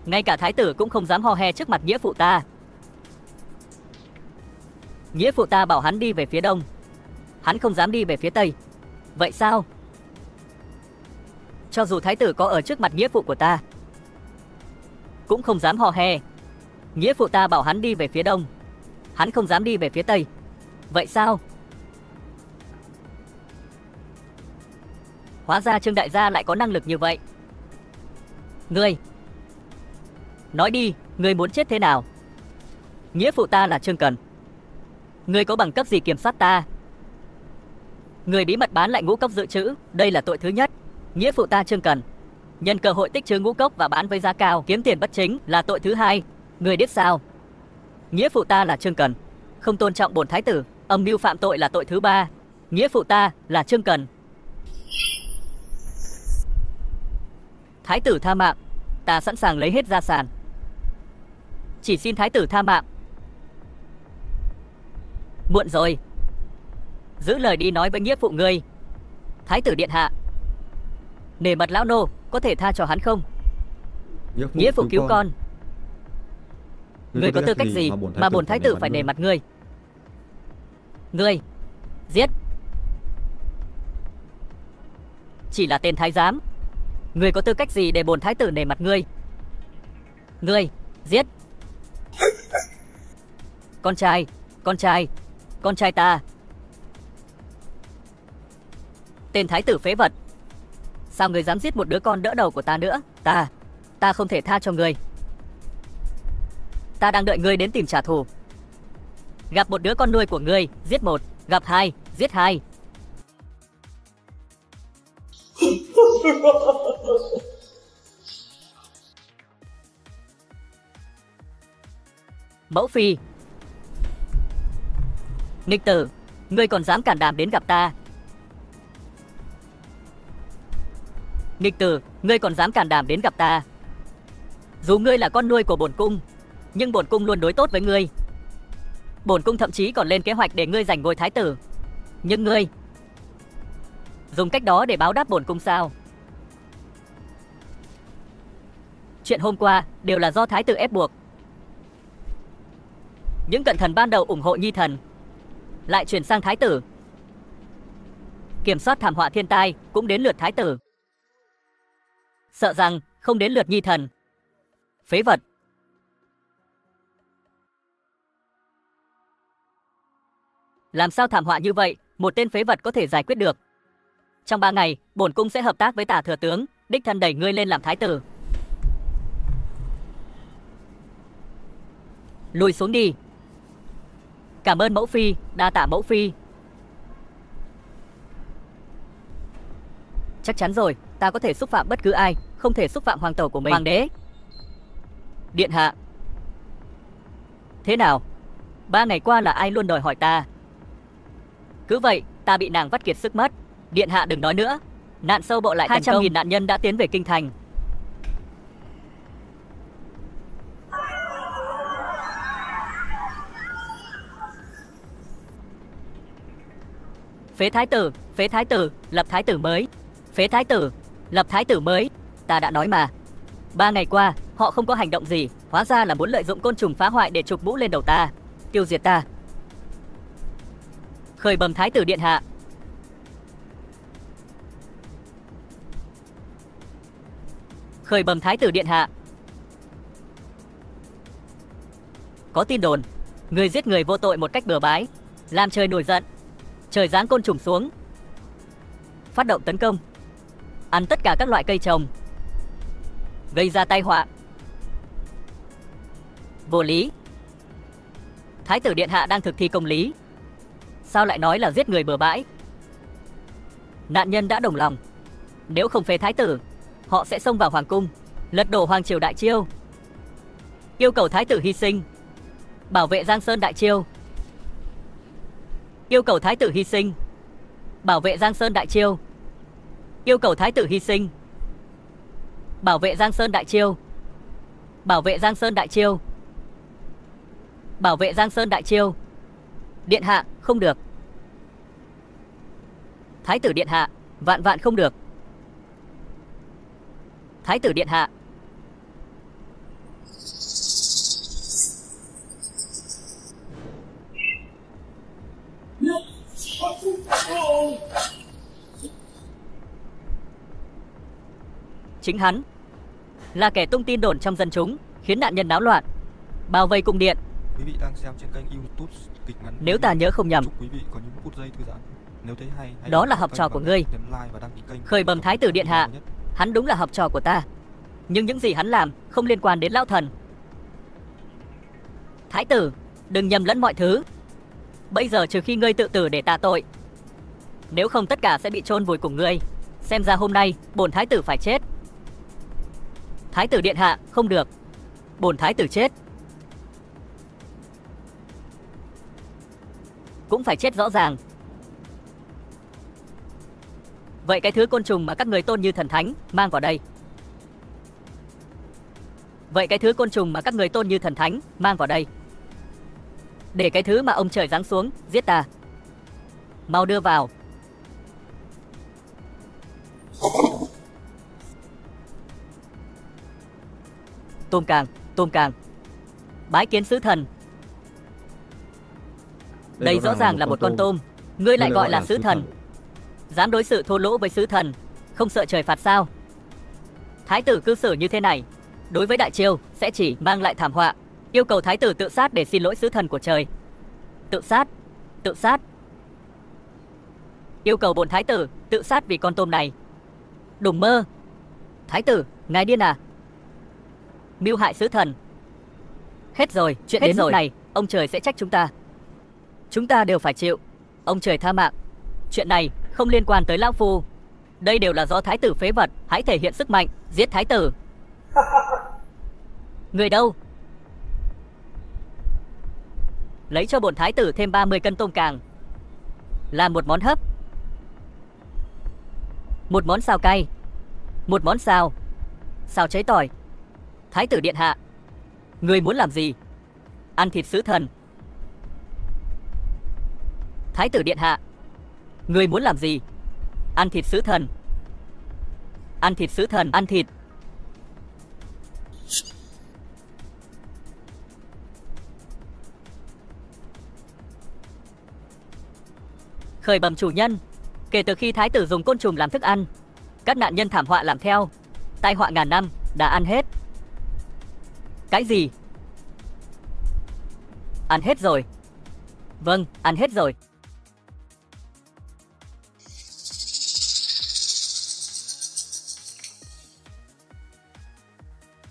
Ngay cả thái tử cũng không dám hò he trước mặt nghĩa phụ ta. Nghĩa phụ ta bảo hắn đi về phía đông, hắn không dám đi về phía tây. Vậy sao? Cho dù thái tử có ở trước mặt nghĩa phụ của ta, cũng không dám hò he. Nghĩa phụ ta bảo hắn đi về phía đông, hắn không dám đi về phía tây. Vậy sao? Hóa ra Trương đại gia lại có năng lực như vậy. Ngươi, nói đi, ngươi muốn chết thế nào? Nghĩa phụ ta là Trương Cần. Ngươi có bằng cấp gì kiểm soát ta? Ngươi bí mật bán lại ngũ cốc dự trữ, đây là tội thứ nhất. Nghĩa phụ ta Trương Cần nhân cơ hội tích trữ ngũ cốc và bán với giá cao, kiếm tiền bất chính là tội thứ hai. Ngươi biết sao? Nghĩa phụ ta là Trương Cần không tôn trọng bổn thái tử, âm mưu phạm tội là tội thứ ba. Nghĩa phụ ta là Trương Cần. Thái tử tha mạng, ta sẵn sàng lấy hết gia sản. Chỉ xin thái tử tha mạng. Muộn rồi. Giữ lời đi nói với nghĩa phụ ngươi. Thái tử điện hạ, nể mặt lão nô, có thể tha cho hắn không? Nghĩa phụ cứu con. Ngươi có tư cách gì mà bổn thái tử phải nể mặt ngươi? Ngươi giết. Chỉ là tên thái giám, ngươi có tư cách gì để bổn thái tử nể mặt ngươi? Ngươi giết. Con Con trai ta. Tên thái tử phế vật. Sao ngươi dám giết một đứa con đỡ đầu của ta nữa? Ta không thể tha cho ngươi. Ta đang đợi ngươi đến tìm trả thù. Gặp một đứa con nuôi của ngươi, giết một. Gặp hai, giết hai. Mẫu phi. Nghịch tử, ngươi còn dám cản đảm đến gặp ta. Nghịch tử, ngươi còn dám cản đảm đến gặp ta. Dù ngươi là con nuôi của bổn cung, nhưng bổn cung luôn đối tốt với ngươi. Bổn cung thậm chí còn lên kế hoạch để ngươi giành ngôi thái tử. Nhưng ngươi dùng cách đó để báo đáp bổn cung sao? Chuyện hôm qua đều là do thái tử ép buộc. Những cận thần ban đầu ủng hộ nhi thần lại chuyển sang thái tử. Kiểm soát thảm họa thiên tai cũng đến lượt thái tử. Sợ rằng không đến lượt nhi thần. Phế vật. Làm sao thảm họa như vậy một tên phế vật có thể giải quyết được? Trong 3 ngày, bổn cung sẽ hợp tác với Tả thừa tướng, đích thân đẩy ngươi lên làm thái tử. Lùi xuống đi. Cảm ơn mẫu phi, đa tạ mẫu phi. Chắc chắn rồi, ta có thể xúc phạm bất cứ ai, không thể xúc phạm hoàng tẩu của mình. Hoàng đế. Điện hạ. Thế nào? 3 ngày qua là ai luôn đòi hỏi ta? Cứ vậy, ta bị nàng vắt kiệt sức mất. Điện hạ đừng nói nữa. Nạn sâu bộ lại 200.000 nạn nhân đã tiến về kinh thành. Phế thái tử, lập thái tử mới. Phế thái tử, lập thái tử mới. Ta đã nói mà. 3 ngày qua, họ không có hành động gì. Hóa ra là muốn lợi dụng côn trùng phá hoại để chụp mũ lên đầu ta, tiêu diệt ta. Khởi bẩm thái tử điện hạ. Khởi bẩm thái tử điện hạ. Có tin đồn, người giết người vô tội một cách bừa bãi, làm trời nổi giận. Trời giáng côn trùng xuống, phát động tấn công, ăn tất cả các loại cây trồng, gây ra tai họa. Vô lý. Thái tử điện hạ đang thực thi công lý, sao lại nói là giết người bừa bãi? Nạn nhân đã đồng lòng, nếu không phế thái tử, họ sẽ xông vào hoàng cung, lật đổ hoàng triều Đại Chiêu, yêu cầu thái tử hy sinh, bảo vệ Giang Sơn Đại Chiêu. Yêu cầu thái tử hy sinh, bảo vệ Giang Sơn Đại Chiêu. Yêu cầu thái tử hy sinh, bảo vệ Giang Sơn Đại Chiêu. Bảo vệ Giang Sơn Đại Chiêu. Bảo vệ Giang Sơn Đại Chiêu. Điện hạ, không được. Thái tử điện hạ, vạn vạn không được. Thái tử điện hạ. Chính hắn là kẻ tung tin đồn trong dân chúng, khiến nạn nhân náo loạn, bao vây cung điện. Quý vị đang xem trên kênh YouTube kịch ngắn. Nếu ta nhớ không nhầm, chúc quý vị có những phút giây thư giãn. Nếu thấy hay, đó là học trò của ngươi. Khởi bẩm thái tử điện hạ, hắn đúng là học trò của ta, nhưng những gì hắn làm không liên quan đến lão thần. Thái tử, đừng nhầm lẫn mọi thứ. Bây giờ trừ khi ngươi tự tử để tạ tội, nếu không tất cả sẽ bị chôn vùi cùng ngươi. Xem ra hôm nay bổn thái tử phải chết. Thái tử điện hạ, không được. Bổn thái tử chết cũng phải chết rõ ràng. Vậy cái thứ côn trùng mà các người tôn như thần thánh mang vào đây. Vậy cái thứ côn trùng mà các người tôn như thần thánh mang vào đây. Để cái thứ mà ông trời giáng xuống giết ta. Mau đưa vào. Tôm càng. Bái kiến sứ thần. Đây rõ ràng là một con tôm, ngươi lại gọi là sứ thần. Dám đối xử thô lỗ với sứ thần, không sợ trời phạt sao? Thái tử cư xử như thế này, đối với Đại Chiêu sẽ chỉ mang lại thảm họa. Yêu cầu thái tử tự sát để xin lỗi sứ thần của trời. Tự sát. Tự sát. Yêu cầu bổn thái tử tự sát vì con tôm này. Đừng mơ. Thái tử, ngài điên à? Mưu hại sứ thần. Hết rồi, chuyện đến lúc này, ông trời sẽ trách chúng ta. Chúng ta đều phải chịu. Ông trời tha mạng. Chuyện này không liên quan tới lão phu. Đây đều là do thái tử phế vật. Hãy thể hiện sức mạnh, giết thái tử. Người đâu? Lấy cho bổn thái tử thêm 30 cân tôm càng. Làm một món hấp. Một món xào cay. Một món xào cháy tỏi. Thái tử điện hạ, người muốn làm gì? Ăn thịt sứ thần. Thái tử điện hạ, người muốn làm gì? Ăn thịt sứ thần. Ăn thịt sứ thần, ăn thịt. Khởi bẩm chủ nhân, kể từ khi thái tử dùng côn trùng làm thức ăn, các nạn nhân thảm họa làm theo, tai họa ngàn năm đã ăn hết. Cái gì? Ăn hết rồi. Vâng, ăn hết rồi.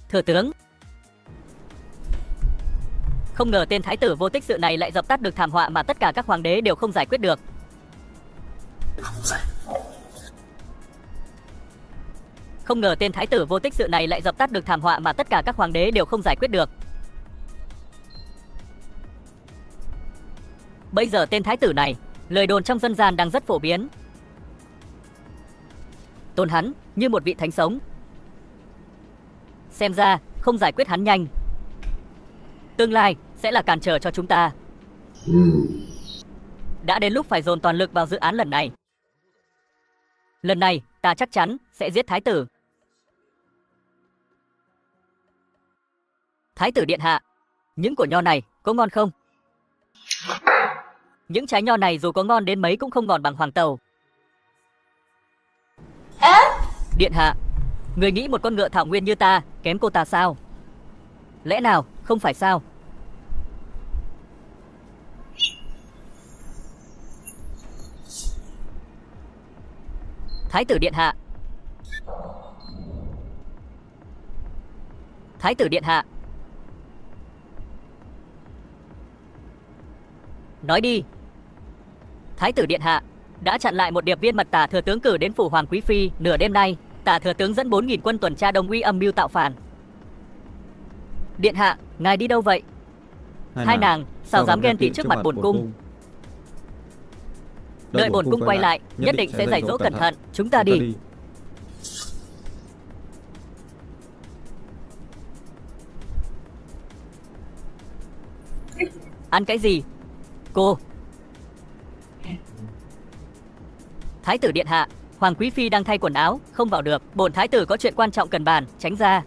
Thừa tướng, không ngờ tên thái tử vô tích sự này lại dập tắt được thảm họa mà tất cả các hoàng đế đều không giải quyết được. Không ngờ tên thái tử vô tích sự này lại dập tắt được thảm họa mà tất cả các hoàng đế đều không giải quyết được. Bây giờ tên thái tử này, lời đồn trong dân gian đang rất phổ biến. Tôn hắn như một vị thánh sống. Xem ra không giải quyết hắn nhanh, tương lai sẽ là cản trở cho chúng ta. Đã đến lúc phải dồn toàn lực vào dự án lần này. Lần này ta chắc chắn sẽ giết thái tử. Thái tử điện hạ, những quả nho này có ngon không? Những trái nho này dù có ngon đến mấy cũng không ngon bằng hoàng tàu. Điện hạ, người nghĩ một con ngựa thảo nguyên như ta kém cô ta sao? Lẽ nào không phải sao? Thái tử điện hạ. Thái tử điện hạ. Nói đi. Thái tử điện hạ đã chặn lại một điệp viên mật tả thừa tướng cử đến phủ hoàng quý phi nửa đêm nay. Tả thừa tướng dẫn 4.000 quân tuần tra Đông Uy âm mưu tạo phản. Điện hạ, ngài đi đâu vậy? Hai nàng sao dám ghen tị trước mặt bổn cung? Đợi bổn cung quay lại, nhất định sẽ dạy dỗ cẩn thận. Chúng ta đi. Ăn cái gì? Cô. Thái tử điện hạ, hoàng quý phi đang thay quần áo, không vào được. Bổn thái tử có chuyện quan trọng cần bàn, tránh ra.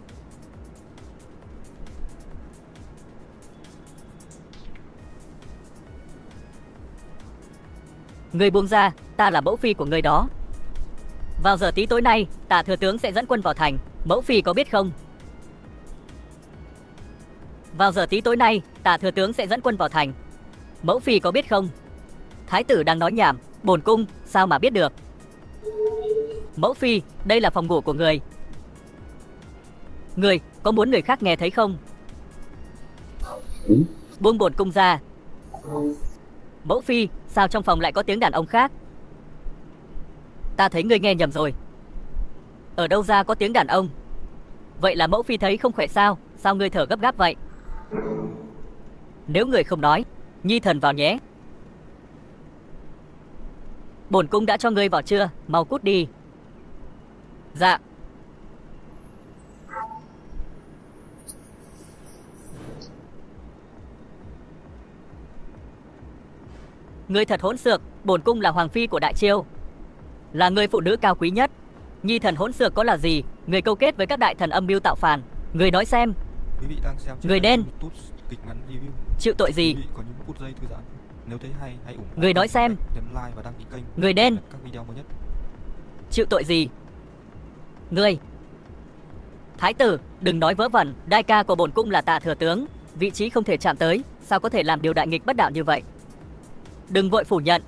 Người buông ra, ta là mẫu phi của người đó. Vào giờ tí tối nay, Tả thừa tướng sẽ dẫn quân vào thành. Mẫu phi có biết không? Vào giờ tí tối nay, Tả thừa tướng sẽ dẫn quân vào thành. Mẫu phi có biết không? Thái tử đang nói nhảm, bổn cung sao mà biết được? Mẫu phi, đây là phòng ngủ của người. Người có muốn người khác nghe thấy không? Buông bổn cung ra. Mẫu phi, sao trong phòng lại có tiếng đàn ông khác? Ta thấy người nghe nhầm rồi. Ở đâu ra có tiếng đàn ông? Vậy là mẫu phi thấy không khỏe sao? Sao ngươi thở gấp gáp vậy? Nếu người không nói, nhi thần vào nhé. Bổn cung đã cho ngươi vào chưa? Mau cút đi. Dạ. Ngươi thật hỗn xược. Bổn cung là hoàng phi của Đại Chiêu, là người phụ nữ cao quý nhất. Nhi thần hỗn xược có là gì? Người câu kết với các đại thần âm mưu tạo phản. Người nói xem. Người đen chịu tội gì? Người nói xem. Người đen chịu tội gì? Người. Thái tử, đừng nói vớ vẩn. Đại ca của bổn cung là Tả thừa tướng, vị trí không thể chạm tới, sao có thể làm điều đại nghịch bất đạo như vậy? Đừng vội phủ nhận.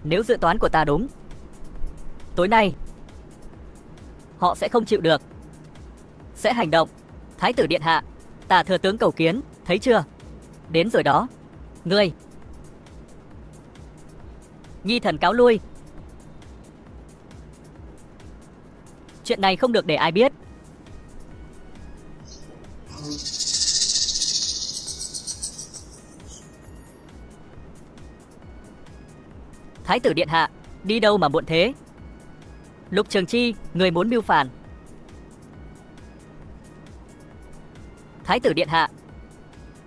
Nếu dự toán của ta đúng, tối nay họ sẽ không chịu được, sẽ hành động. Thái tử điện hạ, Tả thừa tướng cầu kiến, thấy chưa? Đến rồi đó. Ngươi. Nhi thần cáo lui. Chuyện này không được để ai biết. Thái tử điện hạ, đi đâu mà muộn thế? Lục Trường Chi, người muốn mưu phản. Thái tử điện hạ,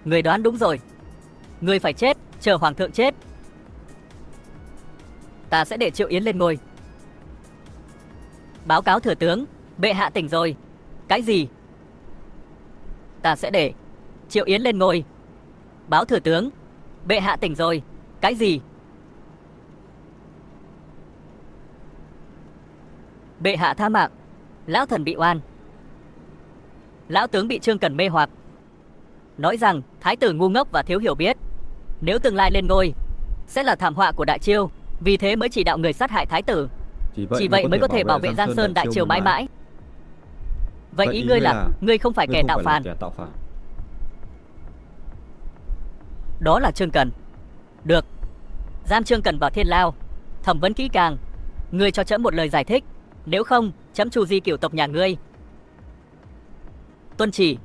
người đoán đúng rồi. Người phải chết, chờ hoàng thượng chết. Ta sẽ để Triệu Yến lên ngôi. Báo cáo thừa tướng, bệ hạ tỉnh rồi. Cái gì? Ta sẽ để Triệu Yến lên ngôi. Báo thừa tướng, bệ hạ tỉnh rồi. Cái gì? Bệ hạ tha mạng. Lão thần bị oan. Lão tướng bị Trương Cẩn mê hoặc, nói rằng thái tử ngu ngốc và thiếu hiểu biết. Nếu tương lai lên ngôi sẽ là thảm họa của Đại Chiêu, vì thế mới chỉ đạo người sát hại thái tử. Chỉ vậy mới có thể bảo vệ Giang Sơn Đại Triều mãi mãi. Vậy ý ngươi là ngươi không phải kẻ tạo phản? Đó là Trương Cẩn. Được, giam Trương Cẩn vào thiên lao, thẩm vấn kỹ càng. Ngươi cho trẫm một lời giải thích, nếu không trẫm tru di cửu tộc nhà ngươi. Tuân chỉ.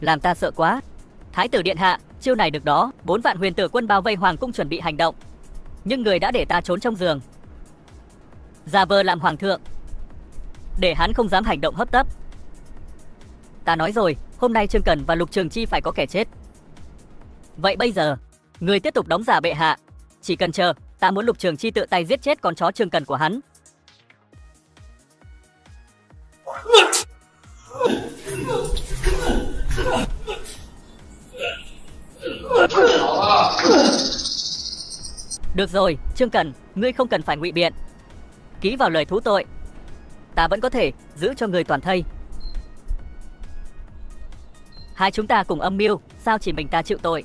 Làm ta sợ quá. Thái tử điện hạ, chiêu này được đó. 4 vạn huyền tử quân bao vây hoàng cung chuẩn bị hành động, nhưng người đã để ta trốn trong giường, giả vờ làm hoàng thượng, để hắn không dám hành động hấp tấp. Ta nói rồi, hôm nay Trương Cẩn và Lục Trường Chi phải có kẻ chết. Vậy bây giờ, người tiếp tục đóng giả bệ hạ. Chỉ cần chờ, ta muốn Lục Trường Chi tự tay giết chết con chó Trương Cẩn của hắn. Được rồi, Trương Cẩn, ngươi không cần phải ngụy biện. Ký vào lời thú tội, ta vẫn có thể giữ cho người toàn thây. Hai chúng ta cùng âm mưu, sao chỉ mình ta chịu tội?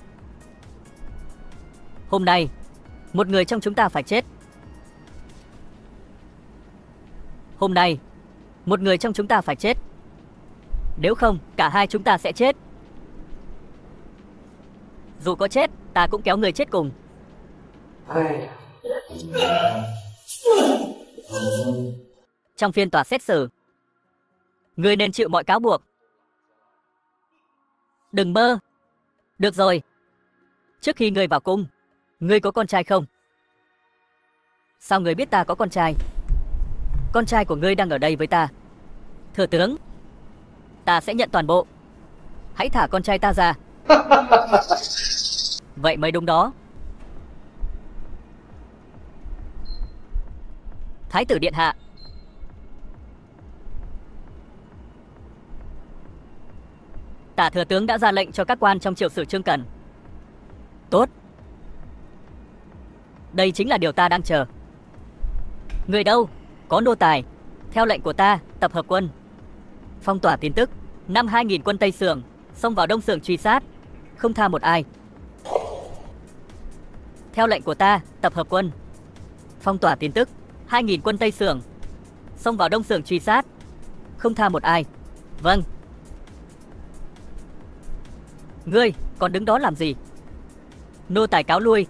Hôm nay, một người trong chúng ta phải chết. Hôm nay, một người trong chúng ta phải chết. Nếu không, cả hai chúng ta sẽ chết. Dù có chết, ta cũng kéo người chết cùng. Trong phiên tòa xét xử, ngươi nên chịu mọi cáo buộc. Đừng mơ. Được rồi. Trước khi ngươi vào cung, ngươi có con trai không? Sao ngươi biết ta có con trai? Con trai của ngươi đang ở đây với ta. Thừa tướng, ta sẽ nhận toàn bộ. Hãy thả con trai ta ra. Vậy mới đúng đó. Thái tử điện hạ, Tả thừa tướng đã ra lệnh cho các quan trong triều sử Trương Cẩn. Tốt. Đây chính là điều ta đang chờ. Người đâu? Có nô tài. Theo lệnh của ta, tập hợp quân, phong tỏa tin tức. 5000 quân Tây Sưởng xông vào Đông Sưởng truy sát, không tha một ai. Theo lệnh của ta, tập hợp quân, phong tỏa tin tức. 2000 quân Tây Sưởng xông vào Đông Sưởng truy sát, không tha một ai. Vâng. Ngươi còn đứng đó làm gì? Nô tài cáo lui.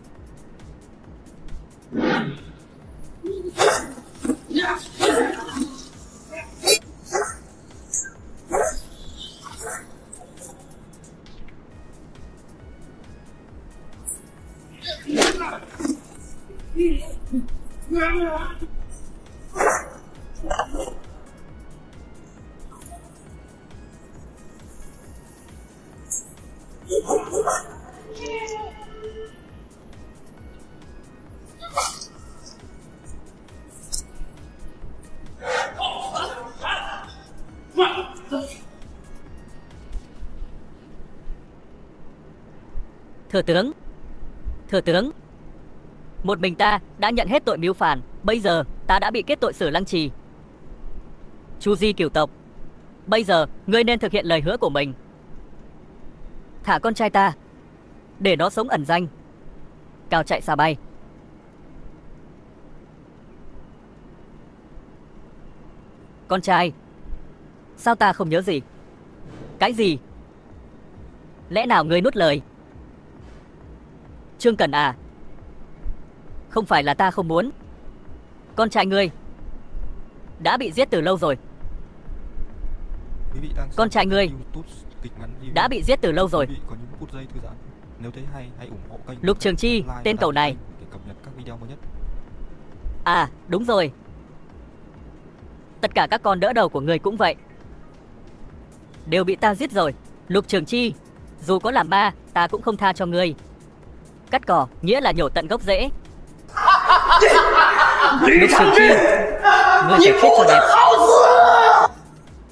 Thừa tướng, Một mình ta đã nhận hết tội mưu phản, bây giờ ta đã bị kết tội xử lăng trì. Chu di cửu tộc, bây giờ ngươi nên thực hiện lời hứa của mình. Thả con trai ta, để nó sống ẩn danh, cao chạy xa bay. Con trai, sao ta không nhớ gì? Cái gì? Lẽ nào ngươi nuốt lời? Trương Cẩn à, không phải là ta không muốn. Con trai ngươi đã bị giết từ lâu rồi. Quý vị đang Con trai ngươi YouTube kịch ngắn review. đã bị giết từ lâu rồi. Quý vị có những phút giây thư giãn. Nếu thấy hay hãy ủng hộ kênh. Lục Trường Chi, like tên và cậu đăng này. kênh để cập nhật các video mới nhất. À, đúng rồi. Tất cả các con đỡ đầu của người cũng vậy, đều bị ta giết rồi. Lục Trường Chi, dù có làm ma, ta cũng không tha cho ngươi. Cắt cỏ nghĩa là nhổ tận gốc rễ. Lục Trường Chi, ngươi phải chết cho đẹp.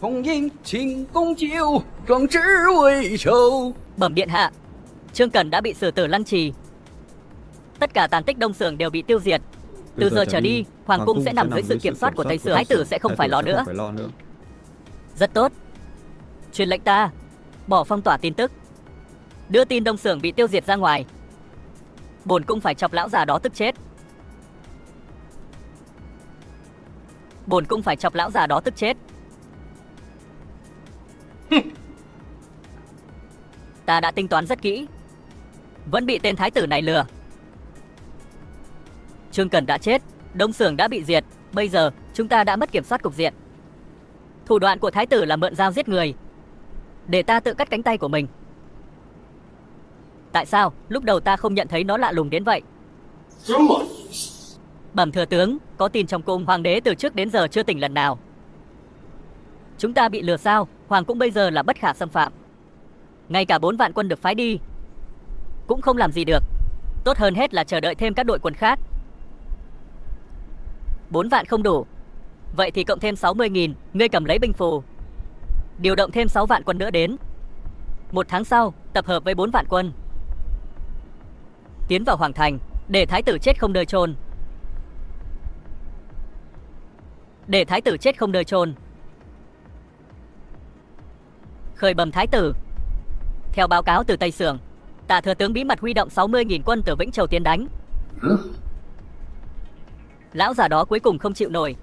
红缨请公救，壮志未酬。 Bẩm điện hạ, Trương Cẩn đã bị xử tử lăng trì. Tất cả tàn tích Đông Sưởng đều bị tiêu diệt. Từ giờ trở đi, Hoàng cung sẽ nằm dưới sự kiểm soát của Tây Sưởng. Thái tử sẽ không phải lo nữa. Rất tốt. Truyền lệnh ta bỏ phong tỏa tin tức, đưa tin Đông Sưởng bị tiêu diệt ra ngoài. Bổn cung phải chọc lão già đó tức chết. Bổn cung phải chọc lão già đó tức chết. Ta đã tính toán rất kỹ, vẫn bị tên thái tử này lừa. Trương Cẩn đã chết, Đông Sưởng đã bị diệt. Bây giờ chúng ta đã mất kiểm soát cục diện. Thủ đoạn của thái tử là mượn dao giết người, để ta tự cắt cánh tay của mình. Tại sao lúc đầu ta không nhận thấy nó lạ lùng đến vậy? Bẩm thừa tướng, có tin trong cung hoàng đế từ trước đến giờ chưa tỉnh lần nào. Chúng ta bị lừa sao? Hoàng cũng bây giờ là bất khả xâm phạm. Ngay cả 4 vạn quân được phái đi cũng không làm gì được. Tốt hơn hết là chờ đợi thêm các đội quân khác. 4 vạn không đủ, vậy thì cộng thêm 60.000. Ngươi cầm lấy binh phù, điều động thêm 6 vạn quân nữa đến. 1 tháng sau tập hợp với 4 vạn quân, tiến vào Hoàng thành, để thái tử chết không nơi chôn. Để thái tử chết không nơi chôn. Khởi bẩm thái tử, theo báo cáo từ Tây Sưởng, Tạ thừa tướng bí mật huy động 60.000 quân từ Vĩnh Châu tiến đánh. Lão già đó cuối cùng không chịu nổi.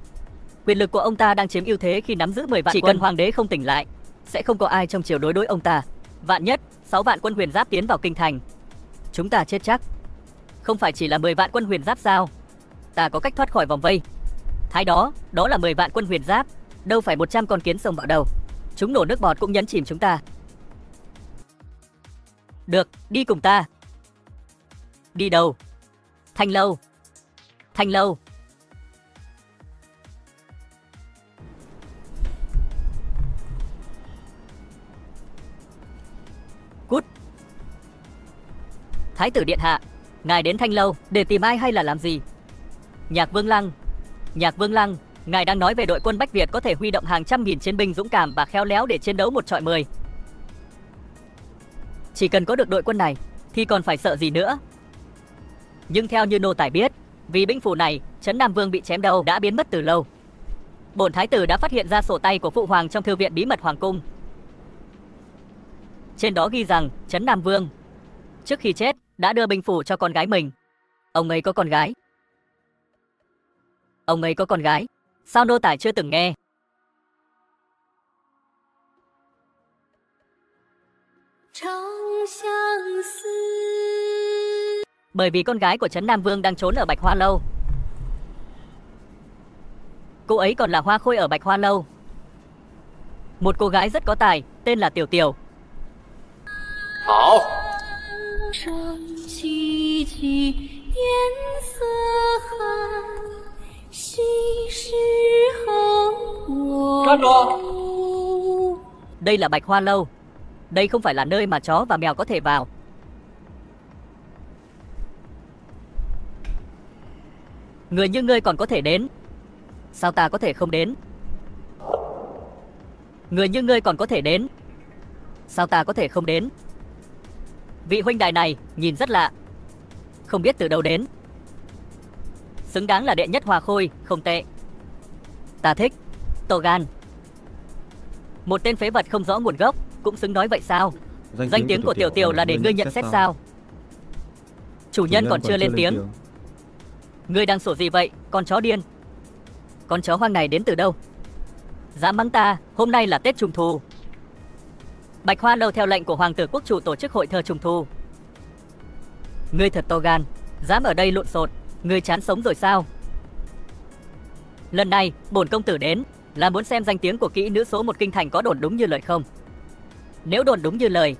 Quyền lực của ông ta đang chiếm ưu thế khi nắm giữ 10 vạn quân. Chỉ cần hoàng đế không tỉnh lại, sẽ không có ai trong triều đối ông ta. Vạn nhất 6 vạn quân huyền giáp tiến vào kinh thành, chúng ta chết chắc. Không phải chỉ là 10 vạn quân huyền giáp sao? Ta có cách thoát khỏi vòng vây. Thái đó là 10 vạn quân huyền giáp, đâu phải 100 con kiến xông vào đâu. Chúng nổ nước bọt cũng nhấn chìm chúng ta. Được, đi cùng ta. Đi đâu? Thanh Lâu. Thanh Lâu. Cút. Thái tử điện hạ, ngài đến Thanh Lâu để tìm ai hay là làm gì? Nhạc Vương Lăng. Nhạc Vương Lăng, ngài đang nói về đội quân Bách Việt có thể huy động hàng trăm nghìn chiến binh dũng cảm và khéo léo để chiến đấu 1 chọi 10. Chỉ cần có được đội quân này thì còn phải sợ gì nữa. Nhưng theo như nô tài biết, vì binh phù này, Trấn Nam Vương bị chém đầu đã biến mất từ lâu. Bổn thái tử đã phát hiện ra sổ tay của phụ hoàng trong thư viện bí mật hoàng cung. Trên đó ghi rằng Trấn Nam Vương trước khi chết đã đưa binh phù cho con gái mình. Ông ấy có con gái. Ông ấy có con gái. Sao nô tài chưa từng nghe? Bởi vì con gái của Trấn Nam Vương đang trốn ở Bạch Hoa Lâu. Cô ấy còn là hoa khôi ở Bạch Hoa Lâu. Một cô gái rất có tài, tên là Tiểu Tiểu. Hảo. Đây là Bạch Hoa Lâu. Đây không phải là nơi mà chó và mèo có thể vào. Người như ngươi còn có thể đến, sao ta có thể không đến? Người như ngươi còn có thể đến, sao ta có thể không đến? Vị huynh đài này nhìn rất lạ, không biết từ đâu đến. xứng đáng là đệ nhất hoa khôi, không tệ. Ta thích. Togan. Một tên phế vật không rõ nguồn gốc, cũng xứng nói vậy sao? Danh tiếng của Tiểu Tiểu là để ngươi nhận xét sao? Chủ nhân còn chưa lên tiếng. Ngươi đang sổ gì vậy, con chó điên? Con chó hoang này đến từ đâu? Dám mắng ta, hôm nay là Tết Trung Thu. Bạch Hoa Lâu theo lệnh của Hoàng tử Quốc chủ tổ chức hội thơ Trung Thu. Ngươi thật to gan, dám ở đây lộn xộn, ngươi chán sống rồi sao? Lần này, bổn công tử đến là muốn xem danh tiếng của kỹ nữ số 1 kinh thành có đồn đúng như lời không. Nếu đồn đúng như lời,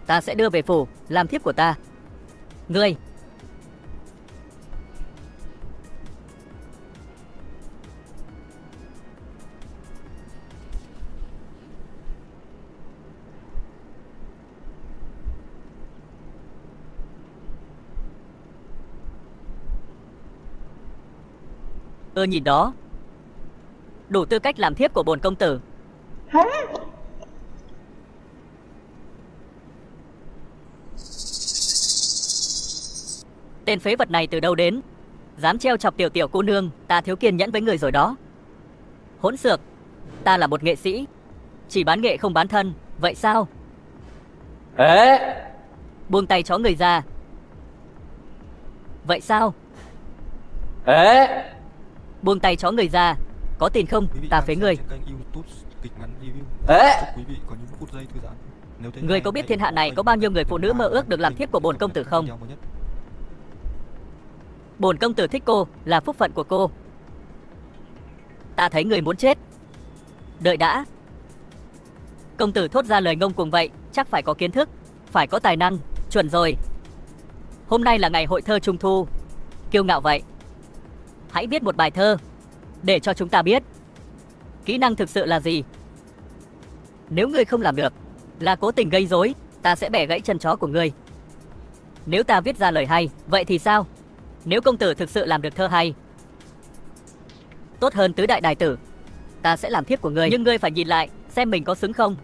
ta sẽ đưa về phủ làm thiếp của ta. Ngươi nhìn đó, đủ tư cách làm thiếp của bổn công tử. Tên phế vật này từ đâu đến, dám treo chọc Tiểu Tiểu cô nương, ta thiếu kiên nhẫn với người rồi đó. Hỗn xược, ta là một nghệ sĩ, chỉ bán nghệ không bán thân, vậy sao? Ê! Buông tay chó người ra. Vậy sao? Ê! Buông tay chó người ra, có tin không, ta phế ngươi. Ê! Ngươi có biết thiên hạ này có bao nhiêu người phụ nữ mơ ước được làm thiếp của bổn công tử không? Bổn công tử thích cô là phúc phận của cô. Ta thấy người muốn chết. Đợi đã. Công tử thốt ra lời ngông cuồng vậy, chắc phải có kiến thức, phải có tài năng, chuẩn rồi. Hôm nay là ngày hội thơ Trung Thu, kiêu ngạo vậy. Hãy viết một bài thơ để cho chúng ta biết kỹ năng thực sự là gì. Nếu ngươi không làm được, là cố tình gây rối, ta sẽ bẻ gãy chân chó của ngươi. Nếu ta viết ra lời hay, vậy thì sao? Nếu công tử thực sự làm được thơ hay, tốt hơn tứ đại đài tử, ta sẽ làm thiếp của ngươi. Nhưng ngươi phải nhìn lại, xem mình có xứng không.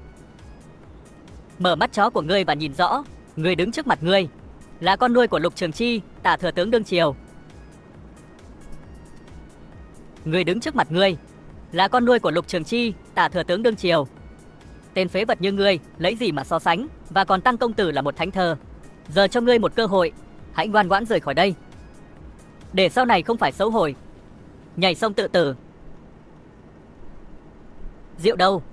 Mở mắt chó của ngươi và nhìn rõ, người đứng trước mặt ngươi là con nuôi của Lục Trường Chi, Tả thừa tướng đương triều. Người đứng trước mặt ngươi là con nuôi của Lục Trường Chi, Tả thừa tướng đương triều. Tên phế vật như ngươi lấy gì mà so sánh, và còn tăng công tử là một thánh thơ. Giờ cho ngươi một cơ hội, hãy ngoan ngoãn rời khỏi đây, để sau này không phải xấu hổ nhảy sông tự tử. Rượu đâu?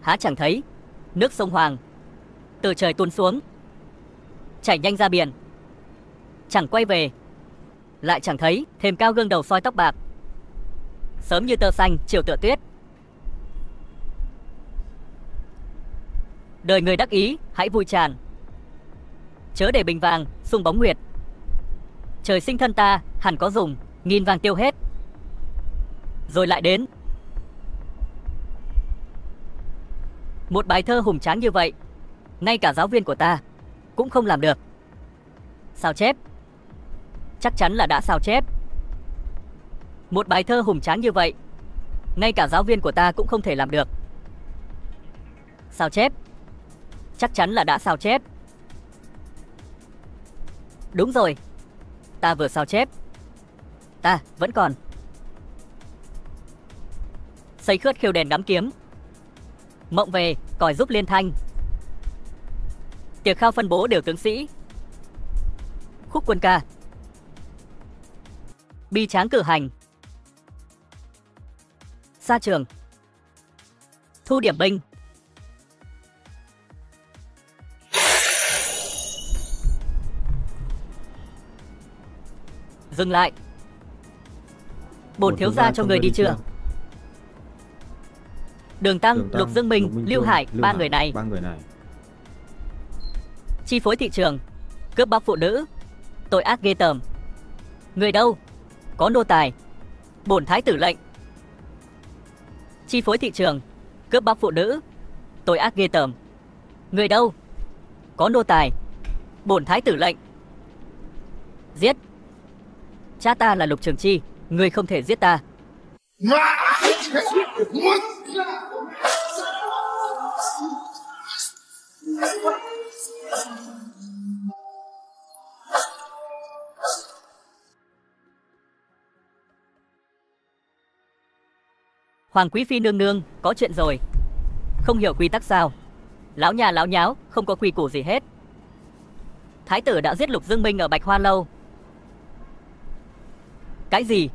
Há chẳng thấy nước sông Hoàng từ trời tuôn xuống, chảy nhanh ra biển, chẳng quay về. Lại chẳng thấy thềm cao gương đầu soi tóc bạc, sớm như tơ xanh chiều tựa tuyết. Đời người đắc ý hãy vui tràn, chớ để bình vàng xung bóng nguyệt. Trời sinh thân ta hẳn có dùng, nghìn vàng tiêu hết rồi lại đến. Một bài thơ hùng tráng như vậy, ngay cả giáo viên của ta cũng không làm được. Sao chép? Chắc chắn là đã sao chép. Một bài thơ hùng tráng như vậy, ngay cả giáo viên của ta cũng không thể làm được. Sao chép? Chắc chắn là đã sao chép. Đúng rồi, ta vừa sao chép. Ta vẫn còn. Xây khướt khiêu đèn ngắm kiếm, mộng về còi giúp liên thanh. Tiệc khao phân bố đều tướng sĩ, khúc quân ca, bi tráng cử hành. Xa trường, thu điểm binh. Dừng lại. Bổn thiếu gia cho người đi chưa? Đường Tăng, Lục Dương Minh, Lưu Hải, ba người này chi phối thị trường, cướp bóc phụ nữ, tội ác ghê tởm. Người đâu? Có nô tài, bổn thái tử lệnh. Chi phối thị trường, cướp bóc phụ nữ, tội ác ghê tởm. Người đâu? Có nô tài, bổn thái tử lệnh. Giết. Cha ta là Lục Trường Chi, ngươi không thể giết ta. What? Hoàng quý phi nương nương, có chuyện rồi. Không hiểu quy tắc sao? Lão nhà lão nháo, không có quy củ gì hết. Thái tử đã giết Lục Dương Minh ở Bạch Hoa Lâu. Cái gì?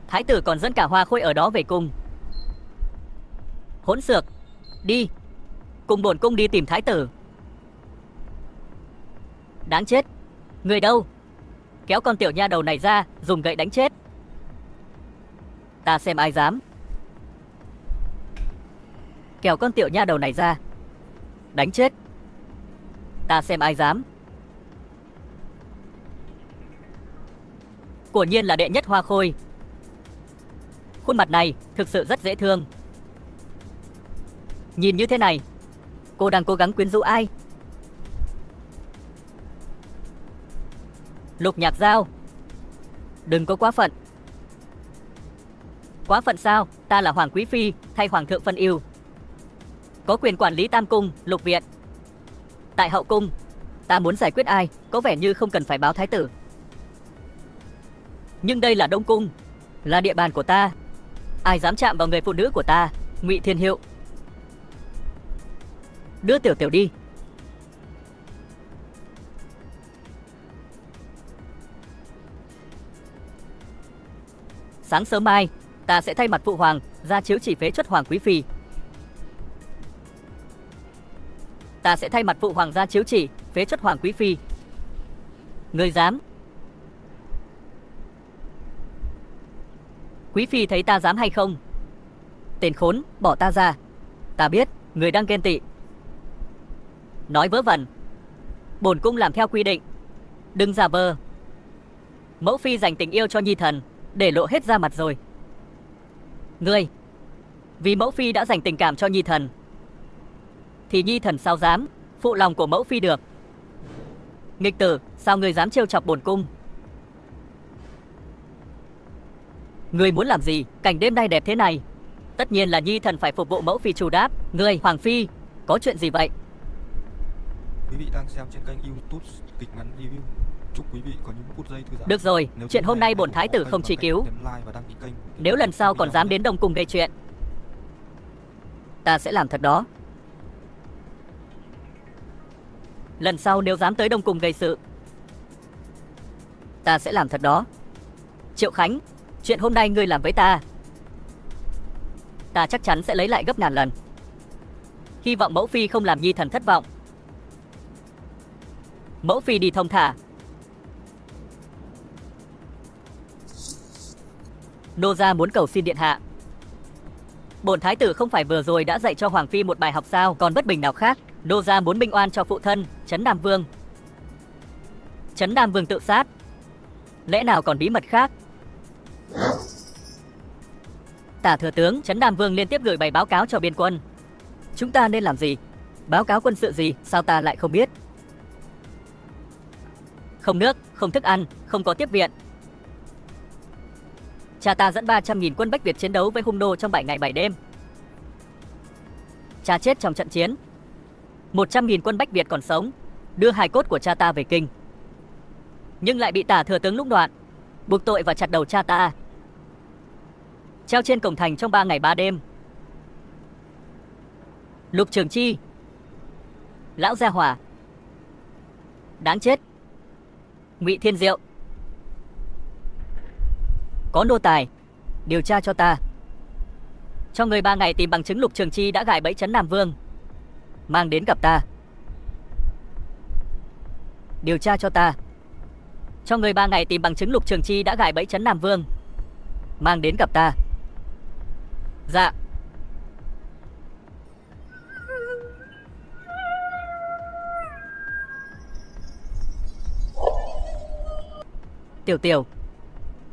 Thái tử còn dẫn cả Hoa Khôi ở đó về cung. Hỗn xược. Đi, cùng bổn cung đi tìm thái tử. Đáng chết. Người đâu? Kéo con tiểu nha đầu này ra, dùng gậy đánh chết. Ta xem ai dám. Kéo con tiểu nha đầu này ra, đánh chết. Ta xem ai dám. Quả nhiên là đệ nhất Hoa Khôi. Khuôn mặt này thực sự rất dễ thương. Nhìn như thế này, cô đang cố gắng quyến rũ ai? Lục Nhạc Giao, đừng có quá phận. Quá phận sao? Ta là Hoàng quý phi, thay Hoàng thượng phân ưu, có quyền quản lý Tam Cung, Lục Viện. Tại hậu cung, ta muốn giải quyết ai, có vẻ như không cần phải báo thái tử. Nhưng đây là Đông Cung, là địa bàn của ta. Ai dám chạm vào người phụ nữ của ta? Ngụy Thiên Hiệu, đưa Tiểu Tiểu đi. Sáng sớm mai, ta sẽ thay mặt phụ hoàng ra chiếu chỉ phế truất Hoàng quý phi. Ta sẽ thay mặt phụ hoàng ra chiếu chỉ phế truất Hoàng quý phi. Ngươi dám? Quý phi thấy ta dám hay không? Tên khốn, bỏ ta ra. Ta biết, người đang ghen tị. Nói vớ vẩn. Bổn cung làm theo quy định. Đừng giả vờ. Mẫu phi dành tình yêu cho nhi thần, để lộ hết ra mặt rồi. Ngươi, vì mẫu phi đã dành tình cảm cho nhi thần, thì nhi thần sao dám phụ lòng của mẫu phi được? Nghịch tử, sao ngươi dám trêu chọc bổn cung? Ngươi muốn làm gì? Cảnh đêm nay đẹp thế này, tất nhiên là nhi thần phải phục vụ mẫu phi chu đáp. Ngươi, Hoàng phi, có chuyện gì vậy? Quý vị đang xem trên kênh YouTube kịch ngắn review. Chúc quý vị có những phút giây thư giãn. Được rồi, chuyện hôm nay bổn thái tử không truy cứu. Nếu lần sau còn dám đến Đông Cung gây chuyện, ta sẽ làm thật đó. Lần sau nếu dám tới Đông Cung gây sự, ta sẽ làm thật đó. Triệu Khánh, chuyện hôm nay ngươi làm với ta chắc chắn sẽ lấy lại gấp ngàn lần. Hy vọng mẫu phi không làm nhi thần thất vọng. Mẫu phi đi thông thả. Nô gia muốn cầu xin điện hạ. Bổn thái tử không phải vừa rồi đã dạy cho Hoàng phi một bài học sao? Còn bất bình nào khác? Nô gia muốn minh oan cho phụ thân Trấn Nam Vương. Trấn Nam Vương tự sát, lẽ nào còn bí mật khác? Tả thừa tướng Trấn Nam Vương liên tiếp gửi bài báo cáo cho biên quân. Chúng ta nên làm gì? Báo cáo quân sự gì? Sao ta lại không biết? Không nước, không thức ăn, không có tiếp viện. Cha ta dẫn 300.000 quân Bách Việt chiến đấu với hung nô trong 7 ngày 7 đêm. Cha chết trong trận chiến. 100.000 quân Bách Việt còn sống, đưa hài cốt của cha ta về kinh, nhưng lại bị Tả thừa tướng lũng đoạn, buộc tội và chặt đầu cha ta, treo trên cổng thành trong 3 ngày 3 đêm. Lục Trường Chi, lão gia hỏa, đáng chết. Ngụy Thiên Diệu, có nô tài, điều tra cho ta. Cho người 3 ngày tìm bằng chứng Lục Trường Chi đã gài bẫy Trấn Nam Vương, mang đến gặp ta. Điều tra cho ta. Cho người 3 ngày tìm bằng chứng Lục Trường Chi đã gài bẫy Trấn Nam Vương, mang đến gặp ta. Dạ. Tiểu Tiểu,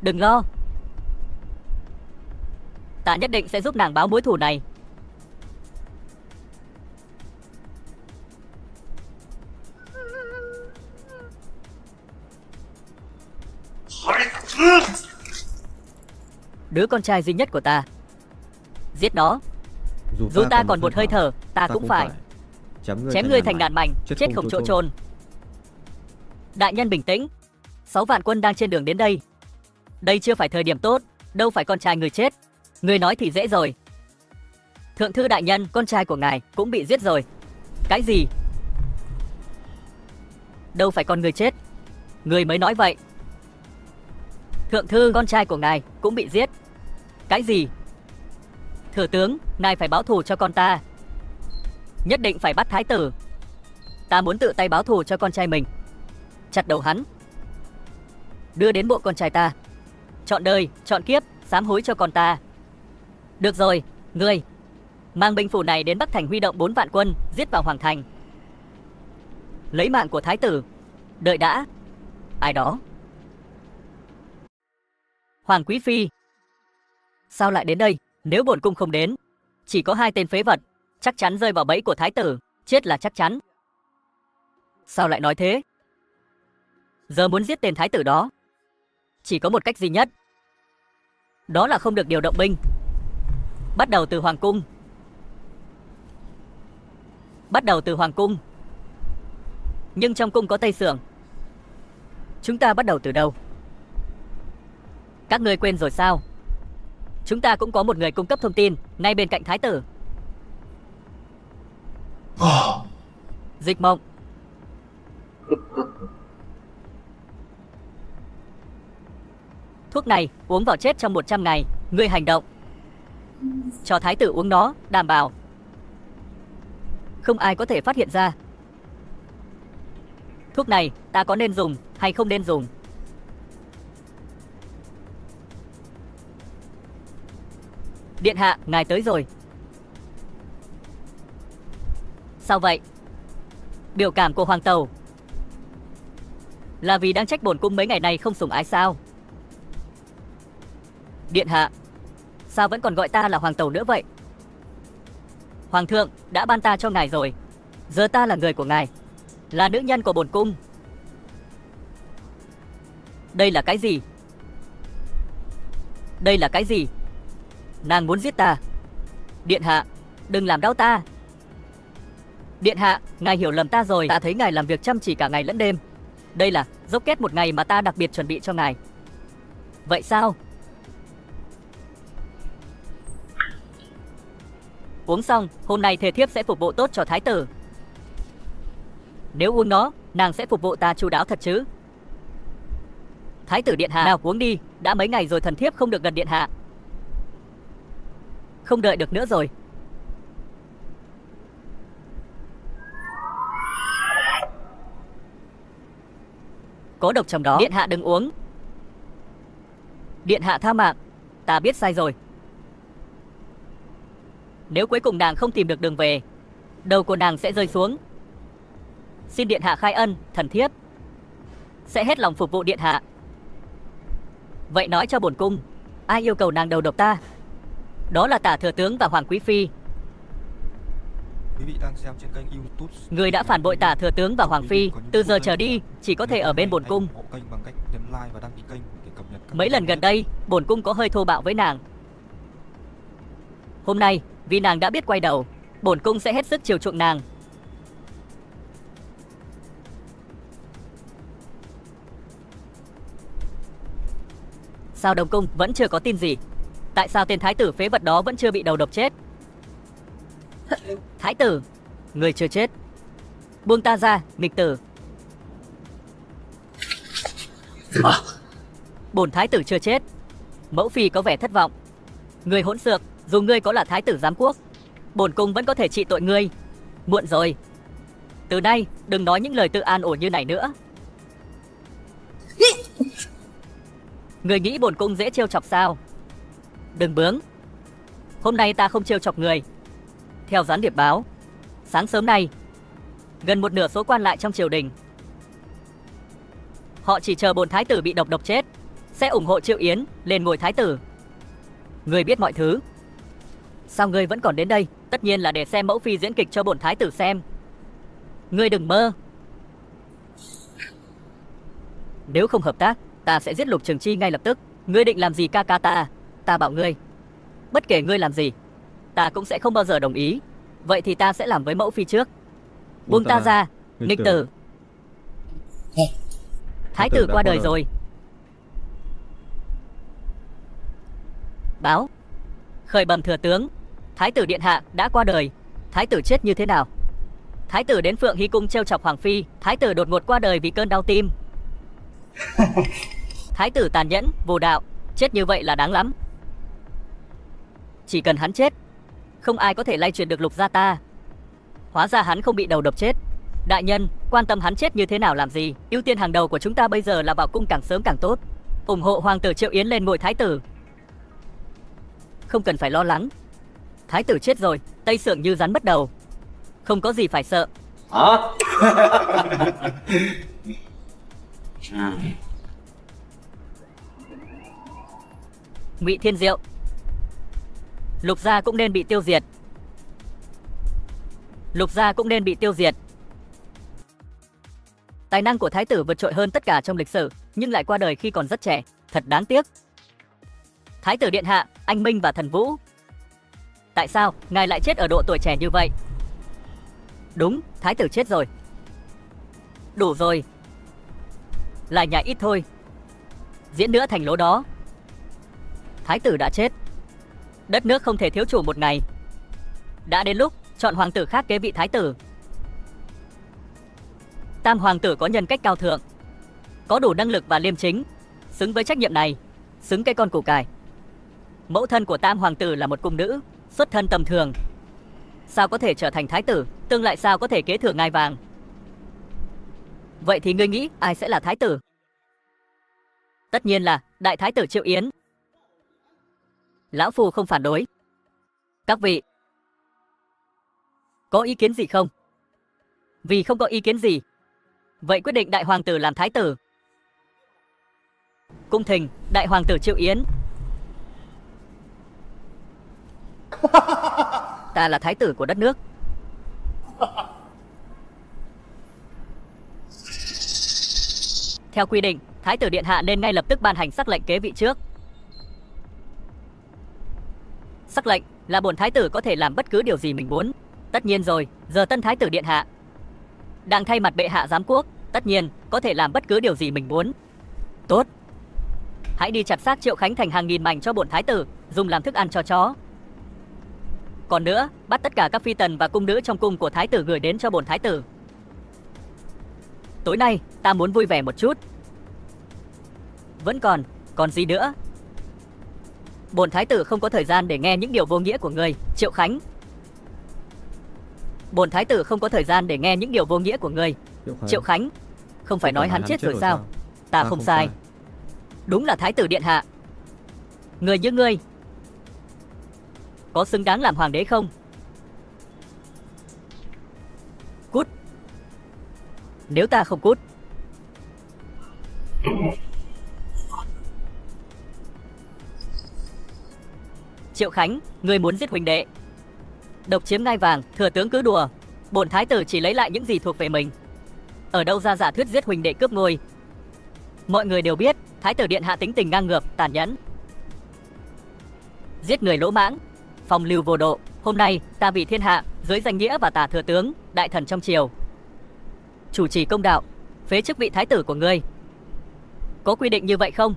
đừng lo. Ta nhất định sẽ giúp nàng báo mối thù này. Đứa con trai duy nhất của ta, giết nó. Dù ta còn một hơi thở, ta cũng phải chém ngươi thành ngàn mảnh, chết không chỗ chôn. Đại nhân bình tĩnh. 6 vạn quân đang trên đường đến đây. Đây chưa phải thời điểm tốt, đâu phải con trai người chết. Người nói thì dễ rồi. Thượng thư đại nhân, con trai của ngài cũng bị giết rồi. Cái gì? Đâu phải con người chết. Người mới nói vậy. Thượng thư, con trai của ngài cũng bị giết. Cái gì? Thừa tướng, ngài phải báo thù cho con ta. Nhất định phải bắt thái tử. Ta muốn tự tay báo thù cho con trai mình. Chặt đầu hắn, đưa đến bộ con trai ta. Chọn đời, chọn kiếp, sám hối cho con ta. Được rồi, ngươi mang binh phủ này đến Bắc Thành, huy động 4 vạn quân giết vào Hoàng Thành, lấy mạng của thái tử. Đợi đã. Ai đó? Hoàng quý phi. Sao lại đến đây? Nếu bổn cung không đến, chỉ có 2 tên phế vật chắc chắn rơi vào bẫy của thái tử, chết là chắc chắn. Sao lại nói thế? Giờ muốn giết tên thái tử đó, chỉ có một cách duy nhất. Đó là không được điều động binh. Bắt đầu từ Hoàng cung. Bắt đầu từ Hoàng cung. Nhưng trong cung có Tây Sưởng. Chúng ta bắt đầu từ đâu? Các ngươi quên rồi sao? Chúng ta cũng có một người cung cấp thông tin ngay bên cạnh thái tử. Dịch Mộng. Thuốc này uống vào chết trong 100 ngày. Ngươi hành động, cho thái tử uống nó, đảm bảo không ai có thể phát hiện ra. Thuốc này ta có nên dùng hay không nên dùng? Điện hạ, ngài tới rồi. Sao vậy? Biểu cảm của hoàng tẩu là vì đang trách bổn cung mấy ngày nay không sủng ái sao? Điện hạ, sao vẫn còn gọi ta là hoàng tẩu nữa vậy? Hoàng thượng đã ban ta cho ngài rồi. Giờ ta là người của ngài, là nữ nhân của bổn cung. Đây là cái gì? Đây là cái gì? Nàng muốn giết ta. Điện hạ, đừng làm đau ta. Điện hạ, ngài hiểu lầm ta rồi. Ta thấy ngài làm việc chăm chỉ cả ngày lẫn đêm. Đây là dốc kết một ngày mà ta đặc biệt chuẩn bị cho ngài. Vậy sao? Uống xong, hôm nay thề thiếp sẽ phục vụ tốt cho thái tử. Nếu uống nó, nàng sẽ phục vụ ta chu đáo thật chứ? Thái tử điện hạ, nào uống đi. Đã mấy ngày rồi thần thiếp không được gần điện hạ. Không đợi được nữa rồi. Có độc trong đó. Điện hạ đừng uống. Điện hạ tha mạng. Ta biết sai rồi. Nếu cuối cùng nàng không tìm được đường về, đầu của nàng sẽ rơi xuống. Xin điện hạ khai ân, thần thiếp sẽ hết lòng phục vụ điện hạ. Vậy nói cho bổn cung, ai yêu cầu nàng đầu độc ta? Đó là Tả thừa tướng và Hoàng quý phi. Quý vị đang xem trên kênh YouTube. Người đã phản bội Tả thừa tướng và Hoàng phi, từ giờ trở đi chỉ có thể ở bên bổn cung. Kênh bằng cách nhấn like và đăng ký kênh để cập nhật các Mấy lần gần đây, bổn cung có hơi thô bạo với nàng. Hôm nay, vì nàng đã biết quay đầu, bổn cung sẽ hết sức chiều chuộng nàng. Sao Đông cung vẫn chưa có tin gì? Tại sao tên thái tử phế vật đó vẫn chưa bị đầu độc chết? Thái tử, người chưa chết. Buông ta ra, nghịch tử. Bổn thái tử chưa chết. Mẫu phi có vẻ thất vọng. Người hỗn xược, dù ngươi có là thái tử giám quốc, bổn cung vẫn có thể trị tội ngươi. Muộn rồi. Từ nay đừng nói những lời tự an ủi như này nữa. Người nghĩ bổn cung dễ trêu chọc sao? Đừng bướng. Hôm nay ta không trêu chọc người. Theo gián điệp báo, sáng sớm nay, gần một nửa số quan lại trong triều đình, họ chỉ chờ bổn thái tử bị độc chết, sẽ ủng hộ Triệu Yến lên ngôi thái tử. Người biết mọi thứ. Sao ngươi vẫn còn đến đây? Tất nhiên là để xem mẫu phi diễn kịch cho bổn thái tử xem. Ngươi đừng mơ. Nếu không hợp tác, ta sẽ giết Lục Trường Chi ngay lập tức. Ngươi định làm gì ca ca ta? Ta bảo ngươi, bất kể ngươi làm gì, ta cũng sẽ không bao giờ đồng ý. Vậy thì ta sẽ làm với mẫu phi trước. Buông ta ra, nghịch tử. Thái tử qua đời rồi. Báo, Khởi bẩm thừa tướng, thái tử điện hạ đã qua đời. Thái tử chết như thế nào? Thái tử đến Phượng Hy cung trêu chọc hoàng phi, thái tử đột ngột qua đời vì cơn đau tim. Thái tử tàn nhẫn, vô đạo, chết như vậy là đáng lắm. Chỉ cần hắn chết, không ai có thể lay truyền được Lục gia ta. Hóa ra hắn không bị đầu độc chết. Đại nhân, quan tâm hắn chết như thế nào làm gì? Ưu tiên hàng đầu của chúng ta bây giờ là vào cung càng sớm càng tốt, ủng hộ hoàng tử Triệu Yến lên ngôi thái tử. Không cần phải lo lắng, thái tử chết rồi, Tây Sưởng như rắn mất đầu, không có gì phải sợ. Ngụy Thiên Diệu, Lục gia cũng nên bị tiêu diệt. Lục gia cũng nên bị tiêu diệt. Tài năng của thái tử vượt trội hơn tất cả trong lịch sử, nhưng lại qua đời khi còn rất trẻ, thật đáng tiếc. Thái tử điện hạ, anh Minh và Thần Vũ, tại sao ngài lại chết ở độ tuổi trẻ như vậy? Đúng, thái tử chết rồi. Đủ rồi, lại nhảy ít thôi, diễn nữa thành lố đó. Thái tử đã chết, đất nước không thể thiếu chủ một ngày. Đã đến lúc chọn hoàng tử khác kế vị thái tử. Tam hoàng tử có nhân cách cao thượng, có đủ năng lực và liêm chính, xứng với trách nhiệm này, xứng cái con củ cải. Mẫu thân của Tam hoàng tử là một cung nữ, xuất thân tầm thường, sao có thể trở thành thái tử, tương lại sao có thể kế thừa ngai vàng. Vậy thì ngươi nghĩ ai sẽ là thái tử? Tất nhiên là đại thái tử Triệu Yến. Lão phu không phản đối. Các vị có ý kiến gì không? Vì không có ý kiến gì, vậy quyết định đại hoàng tử làm thái tử. Cung thỉnh đại hoàng tử Triệu Yến. Ta là thái tử của đất nước. Theo quy định, thái tử điện hạ nên ngay lập tức ban hành sắc lệnh kế vị trước. Sắc lệnh là bổn thái tử có thể làm bất cứ điều gì mình muốn. Tất nhiên rồi, giờ tân thái tử điện hạ đang thay mặt bệ hạ giám quốc, tất nhiên có thể làm bất cứ điều gì mình muốn. Tốt, hãy đi chặt xác Triệu Khánh thành hàng nghìn mảnh cho bổn thái tử, dùng làm thức ăn cho chó. Còn nữa, bắt tất cả các phi tần và cung nữ trong cung của thái tử gửi đến cho bổn thái tử. Tối nay ta muốn vui vẻ một chút. Vẫn còn gì nữa? Bổn thái tử không có thời gian để nghe những điều vô nghĩa của người, Triệu Khánh. Bổn thái tử không có thời gian để nghe những điều vô nghĩa của người, Triệu Khánh. Không phải nói hắn chết rồi sao? Ta không sai. Đúng là thái tử điện hạ. Người như ngươi có xứng đáng làm hoàng đế không? Cút. Nếu ta không cút, Triệu Khánh, ngươi muốn giết huynh đệ, độc chiếm ngai vàng, thừa tướng cứ đùa. Bổn thái tử chỉ lấy lại những gì thuộc về mình. Ở đâu ra giả thuyết giết huynh đệ cướp ngôi? Mọi người đều biết thái tử điện hạ tính tình ngang ngược, tàn nhẫn, giết người lỗ mãng, phong lưu vô độ. Hôm nay ta vì thiên hạ, dưới danh nghĩa và tả thừa tướng, đại thần trong triều, chủ trì công đạo, phế chức vị thái tử của ngươi. Có quy định như vậy không?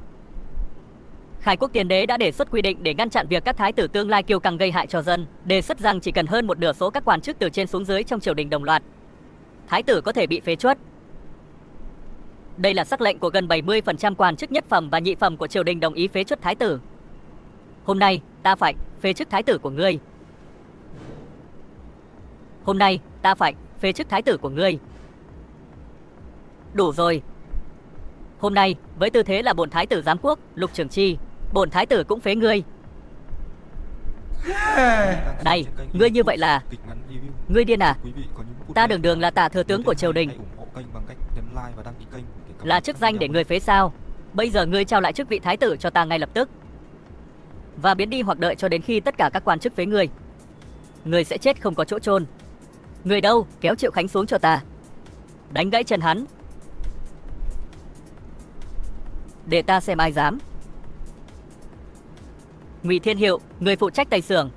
Khai quốc tiên đế đã đề xuất quy định để ngăn chặn việc các thái tử tương lai kiêu căng gây hại cho dân, đề xuất rằng chỉ cần hơn một nửa số các quan chức từ trên xuống dưới trong triều đình đồng loạt, thái tử có thể bị phế truất. Đây là sắc lệnh của gần 70% quan chức nhất phẩm và nhị phẩm của triều đình đồng ý phế truất thái tử. Hôm nay ta phải phế chức thái tử của ngươi. Hôm nay ta phải phế chức thái tử của ngươi. Đủ rồi. Hôm nay với tư thế là bổn thái tử giám quốc, Lục Trường Chi, bổn thái tử cũng phế ngươi. Này, ngươi như vậy là ngươi điên à? Ta đường đường là tả thừa tướng của triều đình, là chức danh để ngươi phế sao? Bây giờ ngươi trao lại chức vị thái tử cho ta ngay lập tức, và biến đi hoặc đợi cho đến khi tất cả các quan chức phế ngươi. Ngươi sẽ chết không có chỗ chôn. Người đâu, kéo Triệu Khánh xuống cho ta, đánh gãy chân hắn, để ta xem ai dám. Ngụy Thiên Hiệu, người phụ trách Tây Sưởng,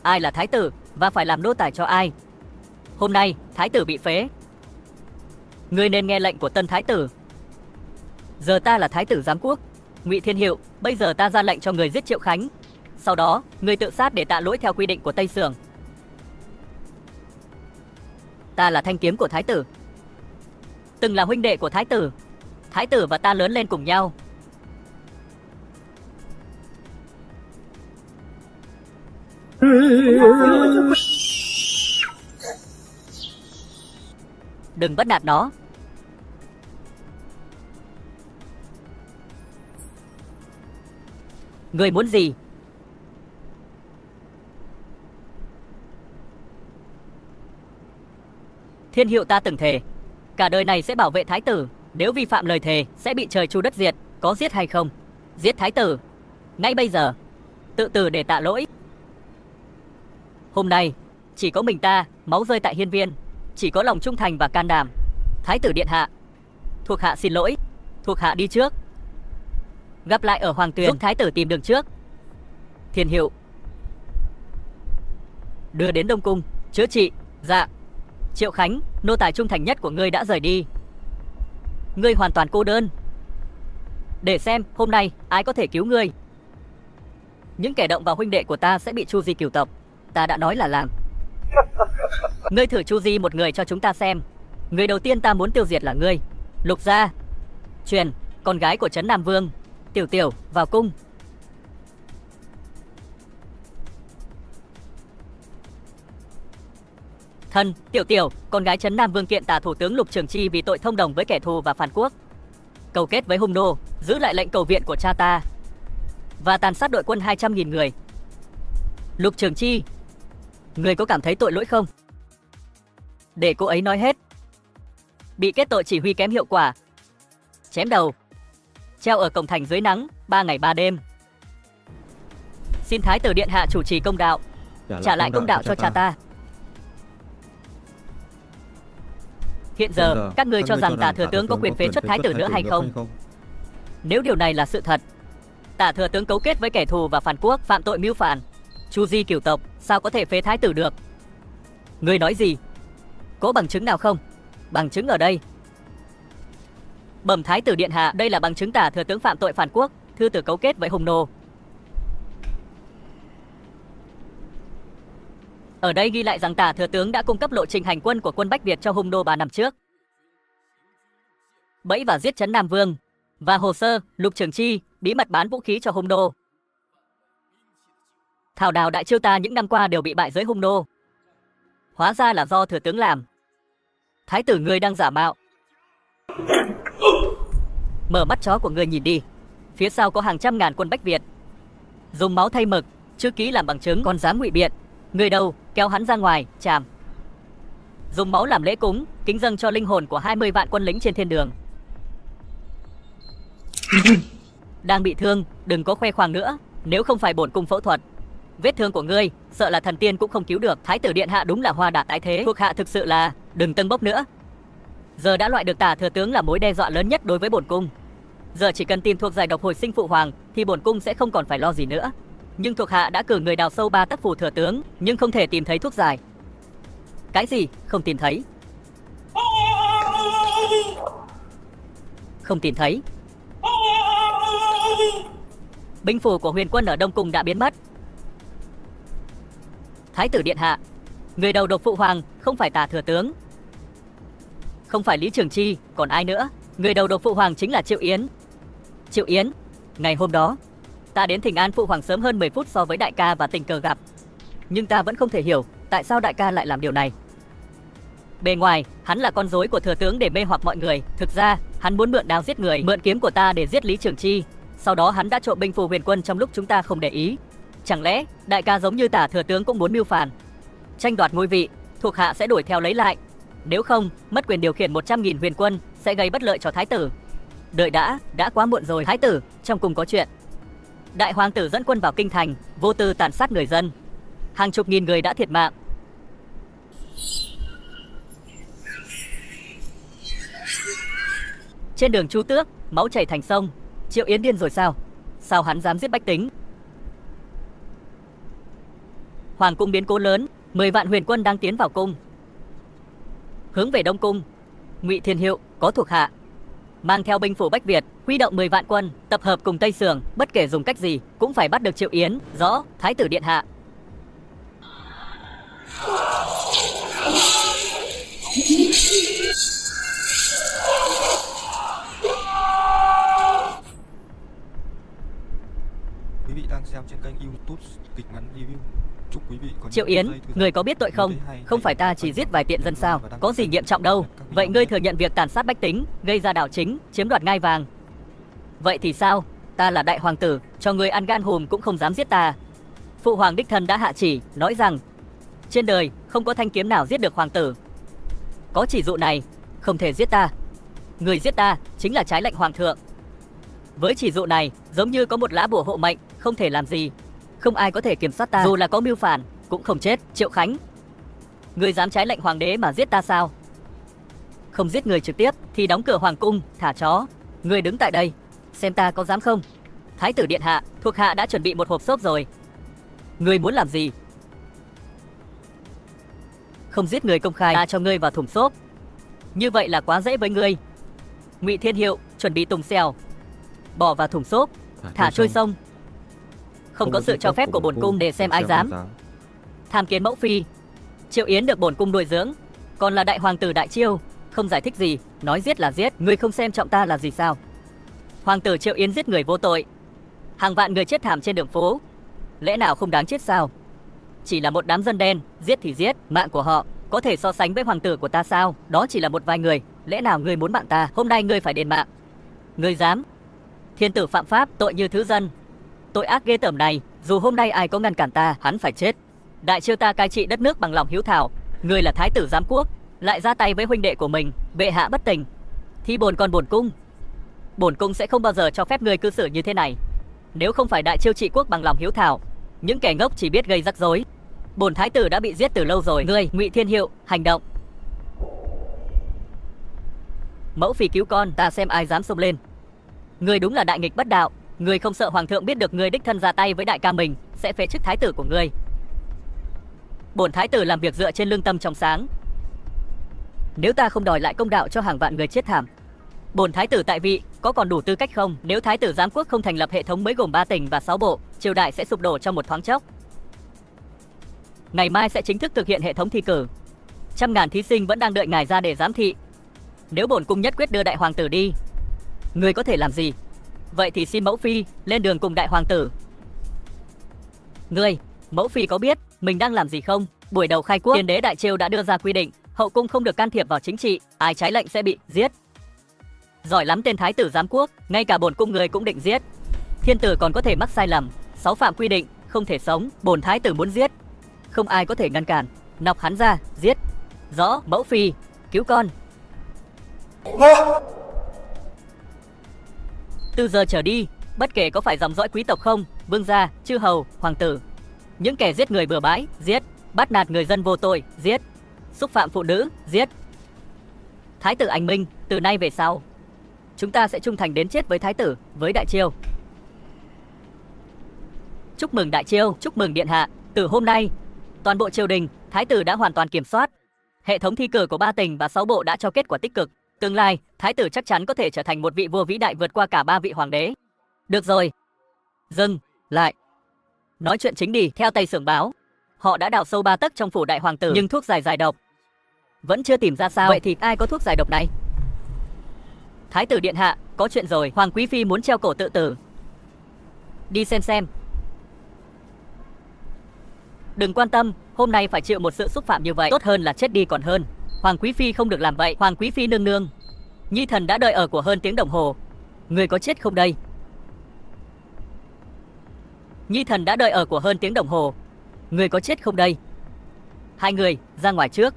ai là thái tử và phải làm nô tài cho ai? Hôm nay thái tử bị phế, ngươi nên nghe lệnh của tân thái tử. Giờ ta là thái tử giám quốc, Ngụy Thiên Hiệu, bây giờ ta ra lệnh cho người giết Triệu Khánh, Sau đó, ngươi tự sát để tạ lỗi theo quy định của Tây Sưởng. Ta là thanh kiếm của Thái tử, từng là huynh đệ của Thái tử. Thái tử và ta lớn lên cùng nhau. Đừng bắt nạt nó. Ngươi muốn gì? Thiên Hiệu ta từng thề, cả đời này sẽ bảo vệ Thái tử. Nếu vi phạm lời thề sẽ bị trời chu đất diệt. Có giết hay không? Giết Thái tử ngay bây giờ, tự tử để tạ lỗi. Hôm nay chỉ có mình ta máu rơi tại hiên viên, chỉ có lòng trung thành và can đảm. Thái tử điện hạ, thuộc hạ xin lỗi, thuộc hạ đi trước. Gặp lại ở Hoàng Tuyền, giúp Thái tử tìm đường trước. Thiên Hiệu, đưa đến Đông Cung chữa trị. Dạ. Triệu Khánh, nô tài trung thành nhất của ngươi đã rời đi. Ngươi hoàn toàn cô đơn. Để xem hôm nay ai có thể cứu ngươi. Những kẻ động vào huynh đệ của ta sẽ bị chu di cửu tộc. Ta đã nói là làm. Ngươi thử chu di một người cho chúng ta xem. Người đầu tiên ta muốn tiêu diệt là ngươi. Lục Gia, truyền con gái của Trấn Nam Vương, Tiểu Tiểu vào cung. Thân, Tiểu Tiểu, con gái Trấn Nam Vương kiện tả thủ tướng Lục Trường Chi vì tội thông đồng với kẻ thù và phản quốc, cầu kết với hung nô, giữ lại lệnh cầu viện của cha ta và tàn sát đội quân 200.000 người. Lục Trường Chi, người có cảm thấy tội lỗi không? Để cô ấy nói hết. Bị kết tội chỉ huy kém hiệu quả, chém đầu, treo ở cổng thành dưới nắng 3 ngày 3 đêm. Xin Thái tử điện hạ chủ trì công đạo, trả lại công đạo cho cha ta. Hiện giờ, các ngươi cho rằng Tả thừa tướng có quyền phế truất Thái tử nữa hay không? Nếu điều này là sự thật, Tả thừa tướng cấu kết với kẻ thù và phản quốc, phạm tội mưu phản, chu di cửu tộc, sao có thể phế Thái tử được? Ngươi nói gì? Có bằng chứng nào không? Bằng chứng ở đây. Bẩm Thái tử điện hạ, đây là bằng chứng Tả thừa tướng phạm tội phản quốc, thư tử cấu kết với hung nô. Ở đây ghi lại rằng Tả thừa tướng đã cung cấp lộ trình hành quân của quân Bách Việt cho hung nô 3 năm trước, bẫy và giết Trấn Nam Vương, và hồ sơ Lục Trường Chi bí mật bán vũ khí cho hung nô. Thảo đào đại chiêu ta những năm qua đều bị bại dưới hung nô, hóa ra là do thừa tướng làm. Thái tử ngươi đang giả mạo. Mở mắt chó của ngươi nhìn đi, phía sau có hàng trăm ngàn quân Bách Việt, dùng máu thay mực, chữ ký làm bằng chứng, còn dám ngụy biện. Người đâu, kéo hắn ra ngoài, chàm. Dùng máu làm lễ cúng, kính dâng cho linh hồn của 20 vạn quân lính trên thiên đường. Đang bị thương, đừng có khoe khoang nữa, nếu không phải bổn cung phẫu thuật. Vết thương của ngươi, sợ là thần tiên cũng không cứu được. Thái tử điện hạ đúng là hoa đả tái thế. Thuộc hạ thực sự là, đừng tâng bốc nữa. Giờ đã loại được Tả thừa tướng là mối đe dọa lớn nhất đối với bổn cung. Giờ chỉ cần tìm thuốc giải độc hồi sinh phụ hoàng, thì bổn cung sẽ không còn phải lo gì nữa. Nhưng thuộc hạ đã cử người đào sâu 3 tấc phủ thừa tướng, nhưng không thể tìm thấy thuốc giải. Cái gì? Không tìm thấy? Không tìm thấy? Binh phủ của huyền quân ở Đông Cung đã biến mất. Thái tử điện hạ, người đầu độc phụ hoàng không phải Tả thừa tướng, không phải Lý Trường Chi, còn ai nữa? Người đầu độc phụ hoàng chính là Triệu Yến. Triệu Yến, ngày hôm đó ta đến thỉnh an phụ hoàng sớm hơn 10 phút so với đại ca và tình cờ gặp, nhưng ta vẫn không thể hiểu tại sao đại ca lại làm điều này. Bề ngoài, hắn là con rối của thừa tướng để mê hoặc mọi người. Thực ra, hắn muốn mượn đao giết người, mượn kiếm của ta để giết Lý Trường Chi. Sau đó hắn đã trộm binh phù huyền quân trong lúc chúng ta không để ý. Chẳng lẽ đại ca giống như Tả thừa tướng cũng muốn mưu phản, tranh đoạt ngôi vị? Thuộc hạ sẽ đuổi theo lấy lại. Nếu không, mất quyền điều khiển 100.000 huyền quân sẽ gây bất lợi cho thái tử. Đợi đã quá muộn rồi. Thái tử, trong cung có chuyện. Đại hoàng tử dẫn quân vào kinh thành, vô tư tàn sát người dân. Hàng chục nghìn người đã thiệt mạng. Trên đường Chu Tước, máu chảy thành sông. Triệu Yến điên rồi sao? Sao hắn dám giết bách tính? Hoàng cung biến cố lớn, 10 vạn huyền quân đang tiến vào cung, hướng về Đông Cung. Ngụy Thiên Hiệu, có thuộc hạ. mang theo binh phủ Bách Việt, huy động 10 vạn quân, tập hợp cùng Tây Sường, bất kể dùng cách gì cũng phải bắt được Triệu Yến. Rõ, Thái tử điện hạ. Quý vị đang xem trên kênh YouTube kịch ngắn review. Chúc quý vị có Triệu Yến, người có biết tội không? Không phải ta chỉ giết vài tiện dân sao? Có gì nghiêm trọng đâu. Vậy ngươi thừa nhận việc tàn sát bách tính, gây ra đảo chính, chiếm đoạt ngai vàng. Vậy thì sao? Ta là đại hoàng tử, cho ngươi ăn gan hùm cũng không dám giết ta. Phụ hoàng đích thân đã hạ chỉ, nói rằng trên đời không có thanh kiếm nào giết được hoàng tử. Có chỉ dụ này, không thể giết ta. Người giết ta chính là trái lệnh hoàng thượng. Với chỉ dụ này, giống như có một lá bùa hộ mệnh, không thể làm gì. Không ai có thể kiểm soát ta, dù là có mưu phản cũng không chết. Triệu Khánh, ngươi dám trái lệnh hoàng đế mà giết ta sao? Không giết người trực tiếp thì đóng cửa hoàng cung, thả chó. Ngươi đứng tại đây, xem ta có dám không? Thái tử điện hạ, thuộc hạ đã chuẩn bị một hộp xốp rồi. Ngươi muốn làm gì? Không giết người công khai, ta cho ngươi vào thùng xốp. Như vậy là quá dễ với ngươi. Ngụy Thiên Hiệu chuẩn bị tùng xèo, bỏ vào thùng xốp, thả trôi sông. Không có sự cho phép của bổn cung để xem ai dám tham kiến mẫu phi. Triệu Yến được bổn cung nuôi dưỡng, còn là đại hoàng tử Đại Chiêu, không giải thích gì, nói giết là giết. Ngươi không xem trọng ta là gì sao? Hoàng tử Triệu Yến giết người vô tội, hàng vạn người chết thảm trên đường phố, lẽ nào không đáng chết sao? Chỉ là một đám dân đen, giết thì giết, mạng của họ có thể so sánh với hoàng tử của ta sao? Đó chỉ là một vài người, lẽ nào ngươi muốn mạng ta? Hôm nay ngươi phải đền mạng. Ngươi dám? Thiên tử phạm pháp, tội như thứ dân. Tội ác ghê tởm này, dù hôm nay ai có ngăn cản ta, hắn phải chết. Đại Chiêu ta cai trị đất nước bằng lòng hiếu thảo, ngươi là thái tử giám quốc, lại ra tay với huynh đệ của mình, bệ hạ bất tình. Thì bổn cung sẽ không bao giờ cho phép ngươi cư xử như thế này. Nếu không phải Đại Chiêu trị quốc bằng lòng hiếu thảo, những kẻ ngốc chỉ biết gây rắc rối. Bổn thái tử đã bị giết từ lâu rồi. Ngươi, Ngụy Thiên Hiệu, hành động. Mẫu phi cứu con, ta xem ai dám xông lên. Ngươi đúng là đại nghịch bất đạo. Ngươi không sợ hoàng thượng biết được ngươi đích thân ra tay với đại ca mình, sẽ phế chức thái tử của ngươi. Bổn thái tử làm việc dựa trên lương tâm trong sáng. Nếu ta không đòi lại công đạo cho hàng vạn người chết thảm, bổn thái tử tại vị có còn đủ tư cách không? Nếu thái tử giám quốc không thành lập hệ thống mới gồm 3 tỉnh và 6 bộ, triều đại sẽ sụp đổ trong một thoáng chốc. Ngày mai sẽ chính thức thực hiện hệ thống thi cử. Trăm ngàn thí sinh vẫn đang đợi ngài ra để giám thị. Nếu bổn cung nhất quyết đưa đại hoàng tử đi, ngươi có thể làm gì? Vậy thì xin mẫu phi lên đường cùng đại hoàng tử. Ngươi, mẫu phi có biết mình đang làm gì không? Buổi đầu khai quốc, tiên đế Đại Chiêu đã đưa ra quy định, hậu cung không được can thiệp vào chính trị, ai trái lệnh sẽ bị giết. Giỏi lắm tên thái tử giám quốc, ngay cả bổn cung người cũng định giết. Thiên tử còn có thể mắc sai lầm, 6 phạm quy định, không thể sống. Bổn thái tử muốn giết, không ai có thể ngăn cản. Nọc hắn ra, giết. Rõ, mẫu phi, cứu con. Từ giờ trở đi, bất kể có phải dòng dõi quý tộc không, vương gia, chư hầu, hoàng tử, những kẻ giết người bừa bãi, giết. Bắt nạt người dân vô tội, giết. Xúc phạm phụ nữ, giết. Thái tử anh minh, từ nay về sau, chúng ta sẽ trung thành đến chết với thái tử, với Đại Chiêu. Chúc mừng Đại Chiêu, chúc mừng điện hạ. Từ hôm nay, toàn bộ triều đình, thái tử đã hoàn toàn kiểm soát. Hệ thống thi cử của 3 tỉnh và 6 bộ đã cho kết quả tích cực. Tương lai, thái tử chắc chắn có thể trở thành một vị vua vĩ đại vượt qua cả 3 vị hoàng đế. Được rồi. Dừng lại. Nói chuyện chính đi. Theo Tây Sưởng báo, họ đã đào sâu 3 tấc trong phủ đại hoàng tử, nhưng thuốc giải độc vẫn chưa tìm ra sao. Vậy thì ai có thuốc giải độc này? Thái tử điện hạ, có chuyện rồi. Hoàng quý phi muốn treo cổ tự tử. Đi xem. Đừng quan tâm, hôm nay phải chịu một sự xúc phạm như vậy, tốt hơn là chết đi còn hơn. Hoàng quý phi không được làm vậy. Hoàng quý phi nương nương, nhi thần đã đợi ở của hơn tiếng đồng hồ. Người có chết không đây? Nhi thần đã đợi ở của hơn tiếng đồng hồ. Người có chết không đây? Hai người ra ngoài trước,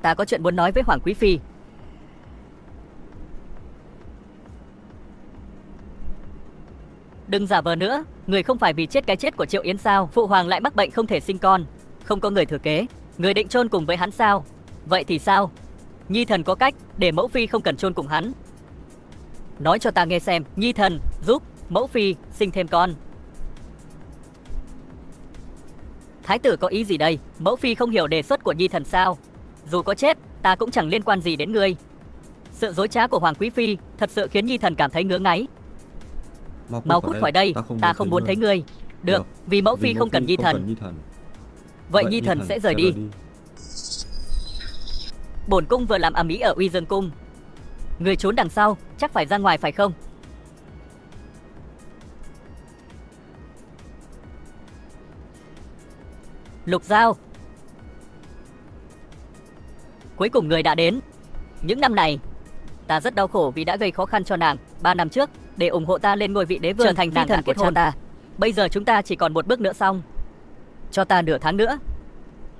ta có chuyện muốn nói với Hoàng quý phi. Đừng giả vờ nữa, người không phải vì chết cái chết của Triệu Yến sao? Phụ hoàng lại mắc bệnh không thể sinh con, không có người thừa kế, người định chôn cùng với hắn sao? Vậy thì sao? Nhi thần có cách để mẫu phi không cần chôn cùng hắn. Nói cho ta nghe xem. Nhi thần giúp mẫu phi sinh thêm con. Thái tử có ý gì đây? Mẫu phi không hiểu đề xuất của nhi thần sao? Dù có chết, ta cũng chẳng liên quan gì đến ngươi. Sự dối trá của Hoàng Quý Phi thật sự khiến Nhi thần cảm thấy ngứa ngáy. Mau cút khỏi đây, ta không muốn thấy ngươi. Được, vì mẫu phi không cần Nhi thần. Vậy Nhi thần sẽ rời đi. Bổn cung vừa làm ầm ĩ ở Uy Dương cung. Người trốn đằng sau, chắc phải ra ngoài phải không? Lục Giao. Cuối cùng người đã đến. Những năm này, ta rất đau khổ vì đã gây khó khăn cho nàng. 3 năm trước, để ủng hộ ta lên ngôi vị đế vương, trở thành phi thần của cha ta. Bây giờ chúng ta chỉ còn một bước nữa xong. Cho ta nửa tháng nữa.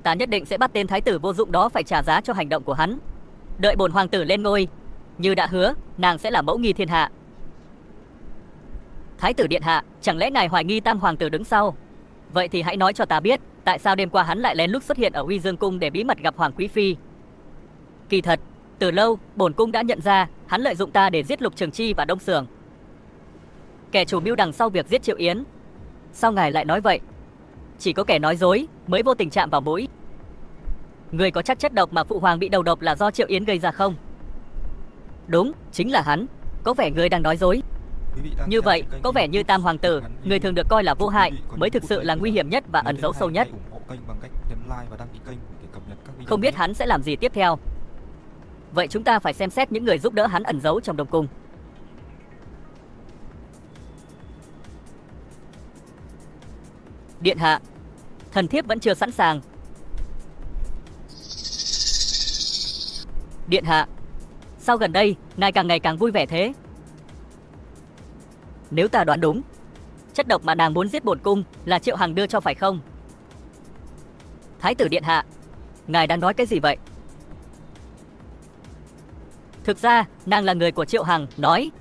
Ta nhất định sẽ bắt tên thái tử vô dụng đó phải trả giá cho hành động của hắn. Đợi bổn hoàng tử lên ngôi, như đã hứa, nàng sẽ là mẫu nghi thiên hạ. Thái tử điện hạ, chẳng lẽ ngài hoài nghi tam hoàng tử đứng sau? Vậy thì hãy nói cho ta biết, tại sao đêm qua hắn lại lén lút xuất hiện ở Uy Dương cung để bí mật gặp Hoàng Quý Phi? Kỳ thật, từ lâu, bổn cung đã nhận ra hắn lợi dụng ta để giết Lục Trường Chi và Đông Sưởng, kẻ chủ mưu đằng sau việc giết Triệu Yến. Sao ngài lại nói vậy? Chỉ có kẻ nói dối mới vô tình chạm vào mũi. Người có chắc chất độc mà phụ hoàng bị đầu độc là do Triệu Yến gây ra không? Đúng, chính là hắn. Có vẻ người đang nói dối. Như vậy, có vẻ như tam hoàng tử, người thường được coi là vô hại, mới thực sự là nguy hiểm nhất và ẩn giấu sâu nhất. Không biết hắn sẽ làm gì tiếp theo. Vậy chúng ta phải xem xét những người giúp đỡ hắn ẩn giấu trong Đông cung. Điện hạ, thần thiếp vẫn chưa sẵn sàng. Điện hạ, sao gần đây ngài càng ngày càng vui vẻ thế? Nếu ta đoán đúng, chất độc mà nàng muốn giết bổn cung là Triệu Hằng đưa cho phải không? Thái tử điện hạ, ngài đang nói cái gì vậy? Thực ra, nàng là người của Triệu Hằng. Nói,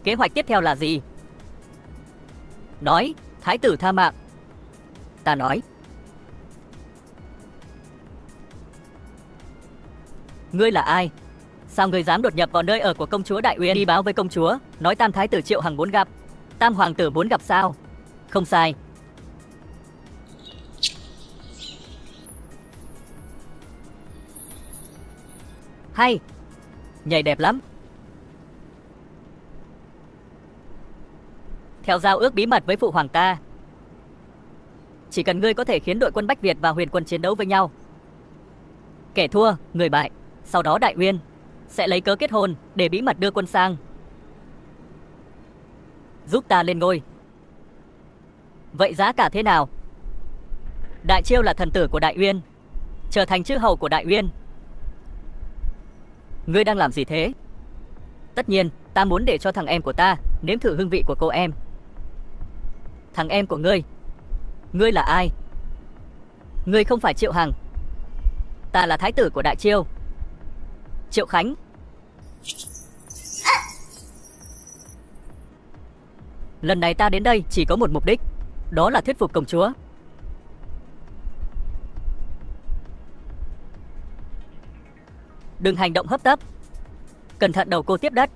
kế hoạch tiếp theo là gì? Nói, thái tử tha mạng. Ta nói, ngươi là ai? Sao ngươi dám đột nhập vào nơi ở của công chúa Đại Uyên, đi báo với công chúa, nói tam thái tử Triệu Hằng muốn gặp? Tam hoàng tử muốn gặp sao? Không sai. Hay, nhảy đẹp lắm. Theo giao ước bí mật với phụ hoàng ta, chỉ cần ngươi có thể khiến đội quân Bách Việt và Huyền quân chiến đấu với nhau, kẻ thua, người bại, sau đó Đại Uyên sẽ lấy cớ kết hôn để bí mật đưa quân sang, giúp ta lên ngôi. Vậy giá cả thế nào? Đại Chiêu là thần tử của Đại Uyên, trở thành chư hầu của Đại Uyên. Ngươi đang làm gì thế? Tất nhiên, ta muốn để cho thằng em của ta nếm thử hương vị của cô em. Thằng em của ngươi? Ngươi là ai? Ngươi không phải Triệu Hằng. Ta là thái tử của Đại Chiêu, Triệu Khánh. Lần này ta đến đây chỉ có một mục đích, đó là thuyết phục công chúa. Đừng hành động hấp tấp. Cẩn thận đầu cô tiếp đất.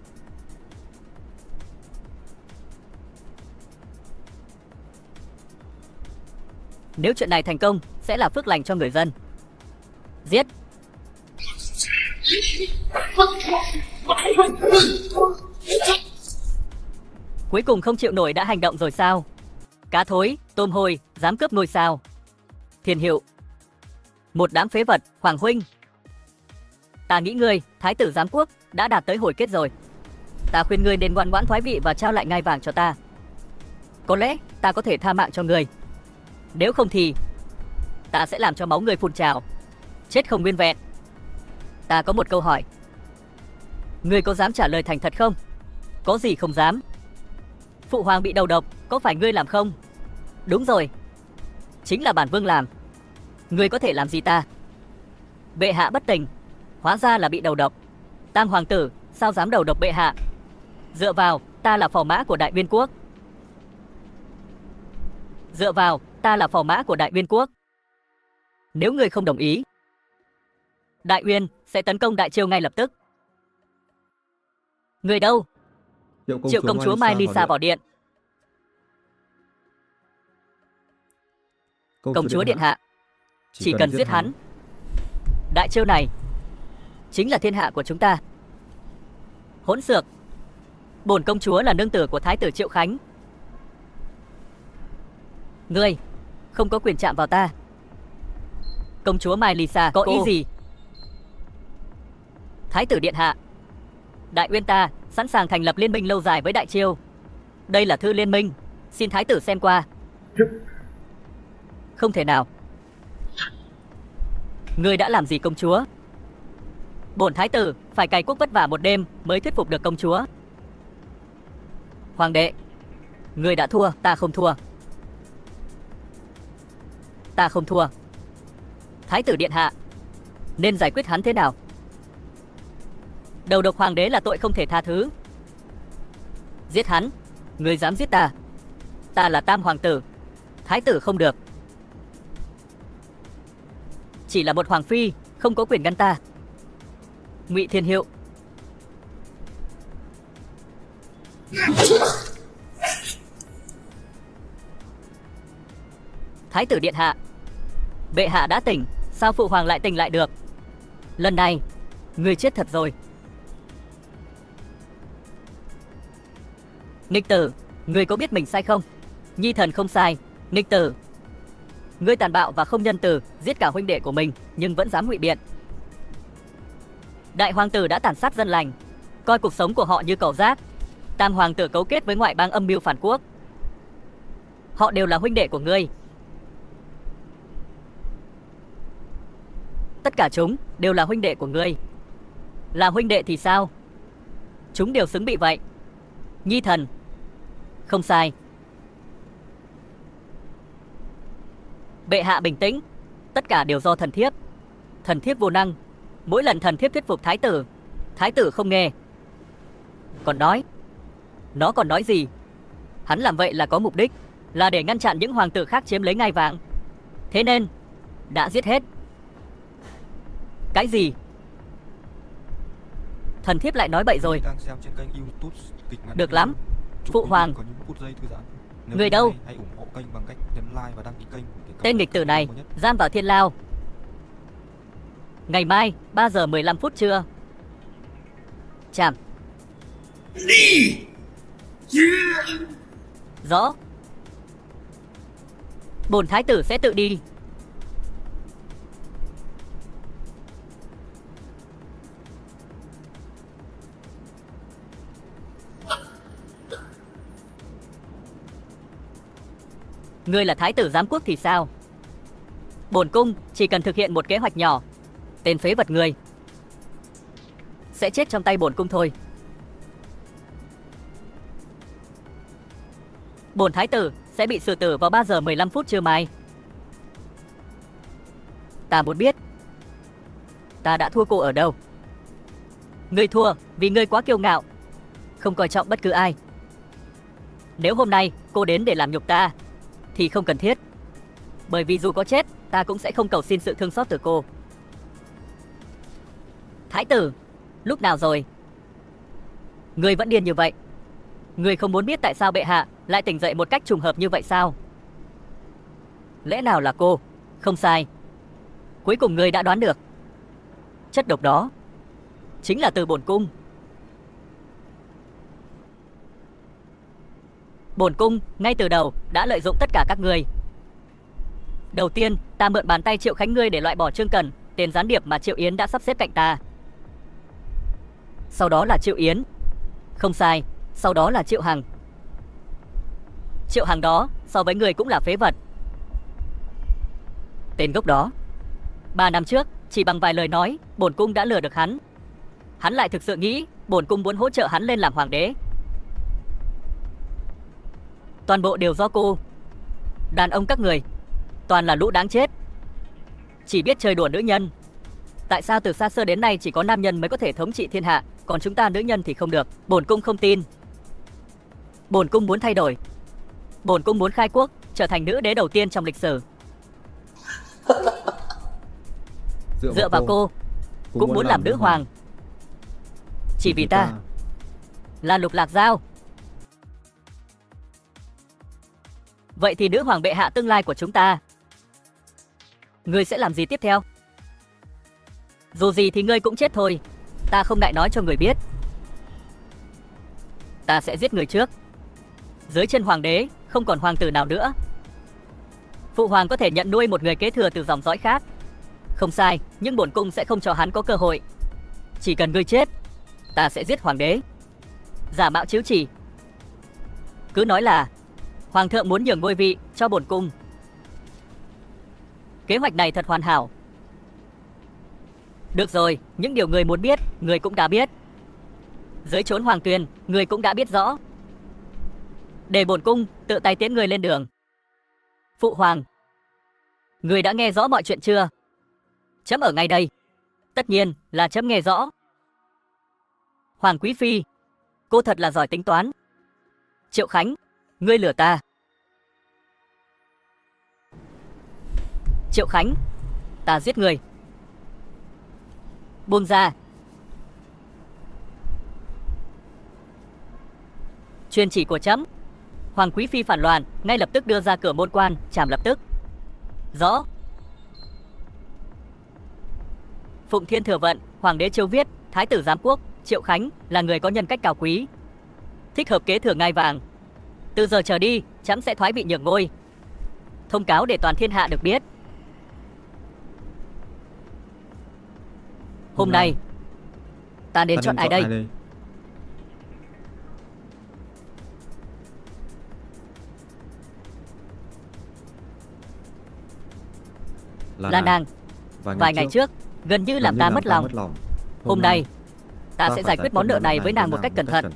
Nếu chuyện này thành công, sẽ là phước lành cho người dân. Giết. Cuối cùng không chịu nổi đã hành động rồi sao? Cá thối, tôm hôi, dám cướp ngôi sao. Thiên Hiệu, một đám phế vật. Hoàng huynh, ta nghĩ ngươi, thái tử giám quốc, đã đạt tới hồi kết rồi. Ta khuyên ngươi nên ngoan ngoãn thoái vị và trao lại ngai vàng cho ta. Có lẽ ta có thể tha mạng cho ngươi. Nếu không thì ta sẽ làm cho máu ngươi phun trào, chết không nguyên vẹn. Ta có một câu hỏi, ngươi có dám trả lời thành thật không? Có gì không dám? Phụ hoàng bị đầu độc, có phải ngươi làm không? Đúng rồi, chính là bản vương làm. Ngươi có thể làm gì ta? Bệ hạ bất tỉnh, hóa ra là bị đầu độc. Tam hoàng tử sao dám đầu độc bệ hạ? Dựa vào, ta là phò mã của Đại Uyên quốc. Dựa vào, ta là phò mã của Đại Uyên quốc. Nếu ngươi không đồng ý, Đại Uyên sẽ tấn công Đại Chiêu ngay lập tức. Người đâu? Triệu công chúa Mai Lisa vào điện. Công chúa điện hạ, chỉ cần giết hắn, Đại Chiêu này chính là thiên hạ của chúng ta. Hỗn xược. Bổn công chúa là nương tử của Thái tử Triệu Khánh. Ngươi không có quyền chạm vào ta. Công chúa Mai Lisa có ý gì? Thái tử điện hạ, Đại Uyên ta sẵn sàng thành lập liên minh lâu dài với Đại Chiêu. Đây là thư liên minh, xin thái tử xem qua. Không thể nào. Ngươi đã làm gì công chúa? Bổn thái tử phải cày cuốc vất vả một đêm mới thuyết phục được công chúa. Hoàng đệ, ngươi đã thua, ta không thua. Ta không thua. Thái tử điện hạ, nên giải quyết hắn thế nào? Đầu độc hoàng đế là tội không thể tha thứ. Giết hắn. Ngươi dám giết ta? Ta là tam hoàng tử, thái tử không được. Chỉ là một hoàng phi, không có quyền ngăn ta. Ngụy Thiên Hiệu. Thái tử điện hạ, bệ hạ đã tỉnh, sao phụ hoàng lại tỉnh lại được? Lần này ngươi chết thật rồi. Nghịch tử, ngươi có biết mình sai không? Nhi thần không sai. Nghịch tử, ngươi tàn bạo và không nhân từ, giết cả huynh đệ của mình nhưng vẫn dám ngụy biện. Đại hoàng tử đã tàn sát dân lành, coi cuộc sống của họ như cẩu rác. Tam hoàng tử cấu kết với ngoại bang âm mưu phản quốc. Họ đều là huynh đệ của ngươi. Tất cả chúng đều là huynh đệ của ngươi. Là huynh đệ thì sao? Chúng đều xứng bị vậy. Nhi thần không sai. Bệ hạ bình tĩnh, tất cả đều do thần thiếp. Thần thiếp vô năng. Mỗi lần thần thiếp thuyết phục thái tử không nghe. Còn nói, nó còn nói gì? Hắn làm vậy là có mục đích, là để ngăn chặn những hoàng tử khác chiếm lấy ngai vàng. Thế nên đã giết hết. Cái gì? Thần thiếp lại nói bậy rồi. Đang xem trên kênh YouTube kịch ngắn Được lắm. Chúc Phụ quý vị hoàng. có những phút giây thư giãn. Nếu Người thấy đâu? hay, hãy ủng hộ kênh bằng cách nhấn like và đăng ký kênh để cập Tên nhật nghịch các tử video này mới nhất. giam vào thiên lao. Ngày mai 3 giờ 15 phút trưa. Chạm. Rõ. Bổn thái tử sẽ tự đi. Ngươi là thái tử giám quốc thì sao? Bổn cung chỉ cần thực hiện một kế hoạch nhỏ. Tên phế vật ngươi sẽ chết trong tay bổn cung thôi. Bổn thái tử sẽ bị xử tử vào 3 giờ 15 phút trưa mai. Ta muốn biết ta đã thua cô ở đâu. Ngươi thua vì ngươi quá kiêu ngạo, không coi trọng bất cứ ai. Nếu hôm nay cô đến để làm nhục ta thì không cần thiết. Bởi vì dù có chết, ta cũng sẽ không cầu xin sự thương xót từ cô. Thái tử, lúc nào rồi? Ngươi vẫn điên như vậy. Ngươi không muốn biết tại sao bệ hạ lại tỉnh dậy một cách trùng hợp như vậy sao? Lẽ nào là cô? Không sai. Cuối cùng ngươi đã đoán được. Chất độc đó chính là từ bổn cung. Bổn cung ngay từ đầu đã lợi dụng tất cả các ngươi. Đầu tiên, ta mượn bàn tay Triệu Khánh ngươi để loại bỏ Trương Cần, tên gián điệp mà Triệu Yến đã sắp xếp cạnh ta. Sau đó là Triệu Yến. Không sai, sau đó là Triệu Hằng. Triệu Hằng đó so với ngươi cũng là phế vật. Tên gốc đó 3 năm trước, chỉ bằng vài lời nói, bổn cung đã lừa được hắn. Hắn lại thực sự nghĩ bổn cung muốn hỗ trợ hắn lên làm hoàng đế. Toàn bộ đều do cô. Đàn ông các người toàn là lũ đáng chết, chỉ biết chơi đùa nữ nhân. Tại sao từ xa xưa đến nay chỉ có nam nhân mới có thể thống trị thiên hạ, còn chúng ta nữ nhân thì không được? Bổn cung không tin. Bổn cung muốn thay đổi. Bổn cung muốn khai quốc, trở thành nữ đế đầu tiên trong lịch sử. Dựa vào cô cũng muốn làm nữ hoàng. Chỉ vì ta là Lục Lạc Giao. Vậy thì nữ hoàng bệ hạ tương lai của chúng ta, ngươi sẽ làm gì tiếp theo? Dù gì thì ngươi cũng chết thôi. Ta không ngại nói cho người biết. Ta sẽ giết người trước. Dưới chân hoàng đế không còn hoàng tử nào nữa. Phụ hoàng có thể nhận nuôi một người kế thừa từ dòng dõi khác. Không sai, nhưng bổn cung sẽ không cho hắn có cơ hội. Chỉ cần ngươi chết, ta sẽ giết hoàng đế. Giả mạo chiếu chỉ. Cứ nói là hoàng thượng muốn nhường ngôi vị cho bổn cung. Kế hoạch này thật hoàn hảo. Được rồi, những điều người muốn biết, người cũng đã biết. Dưới trốn hoàng tuyền, người cũng đã biết rõ. Để bổn cung tự tay tiễn người lên đường. Phụ hoàng, người đã nghe rõ mọi chuyện chưa? Chấm ở ngay đây. Tất nhiên là chấm nghe rõ. Hoàng quý phi, cô thật là giỏi tính toán. Triệu Khánh, ngươi lừa ta. Triệu Khánh, ta giết người. Buông ra. Truyền chỉ của chấm. Hoàng quý phi phản loạn, ngay lập tức đưa ra cửa môn quan, trảm lập tức. Rõ. Phụng Thiên Thừa Vận, Hoàng đế Chiêu Viết, Thái tử Giám Quốc, Triệu Khánh là người có nhân cách cao quý, thích hợp kế thừa ngai vàng. Từ giờ trở đi, chấm sẽ thoái vị nhường ngôi. Thông cáo để toàn thiên hạ được biết. Hôm nay, ta nên chọn ai đây? Là nàng. Vài ngày trước, gần như làm ta mất lòng. Hôm nay, ta sẽ giải quyết món nợ này với nàng một cách cẩn thận.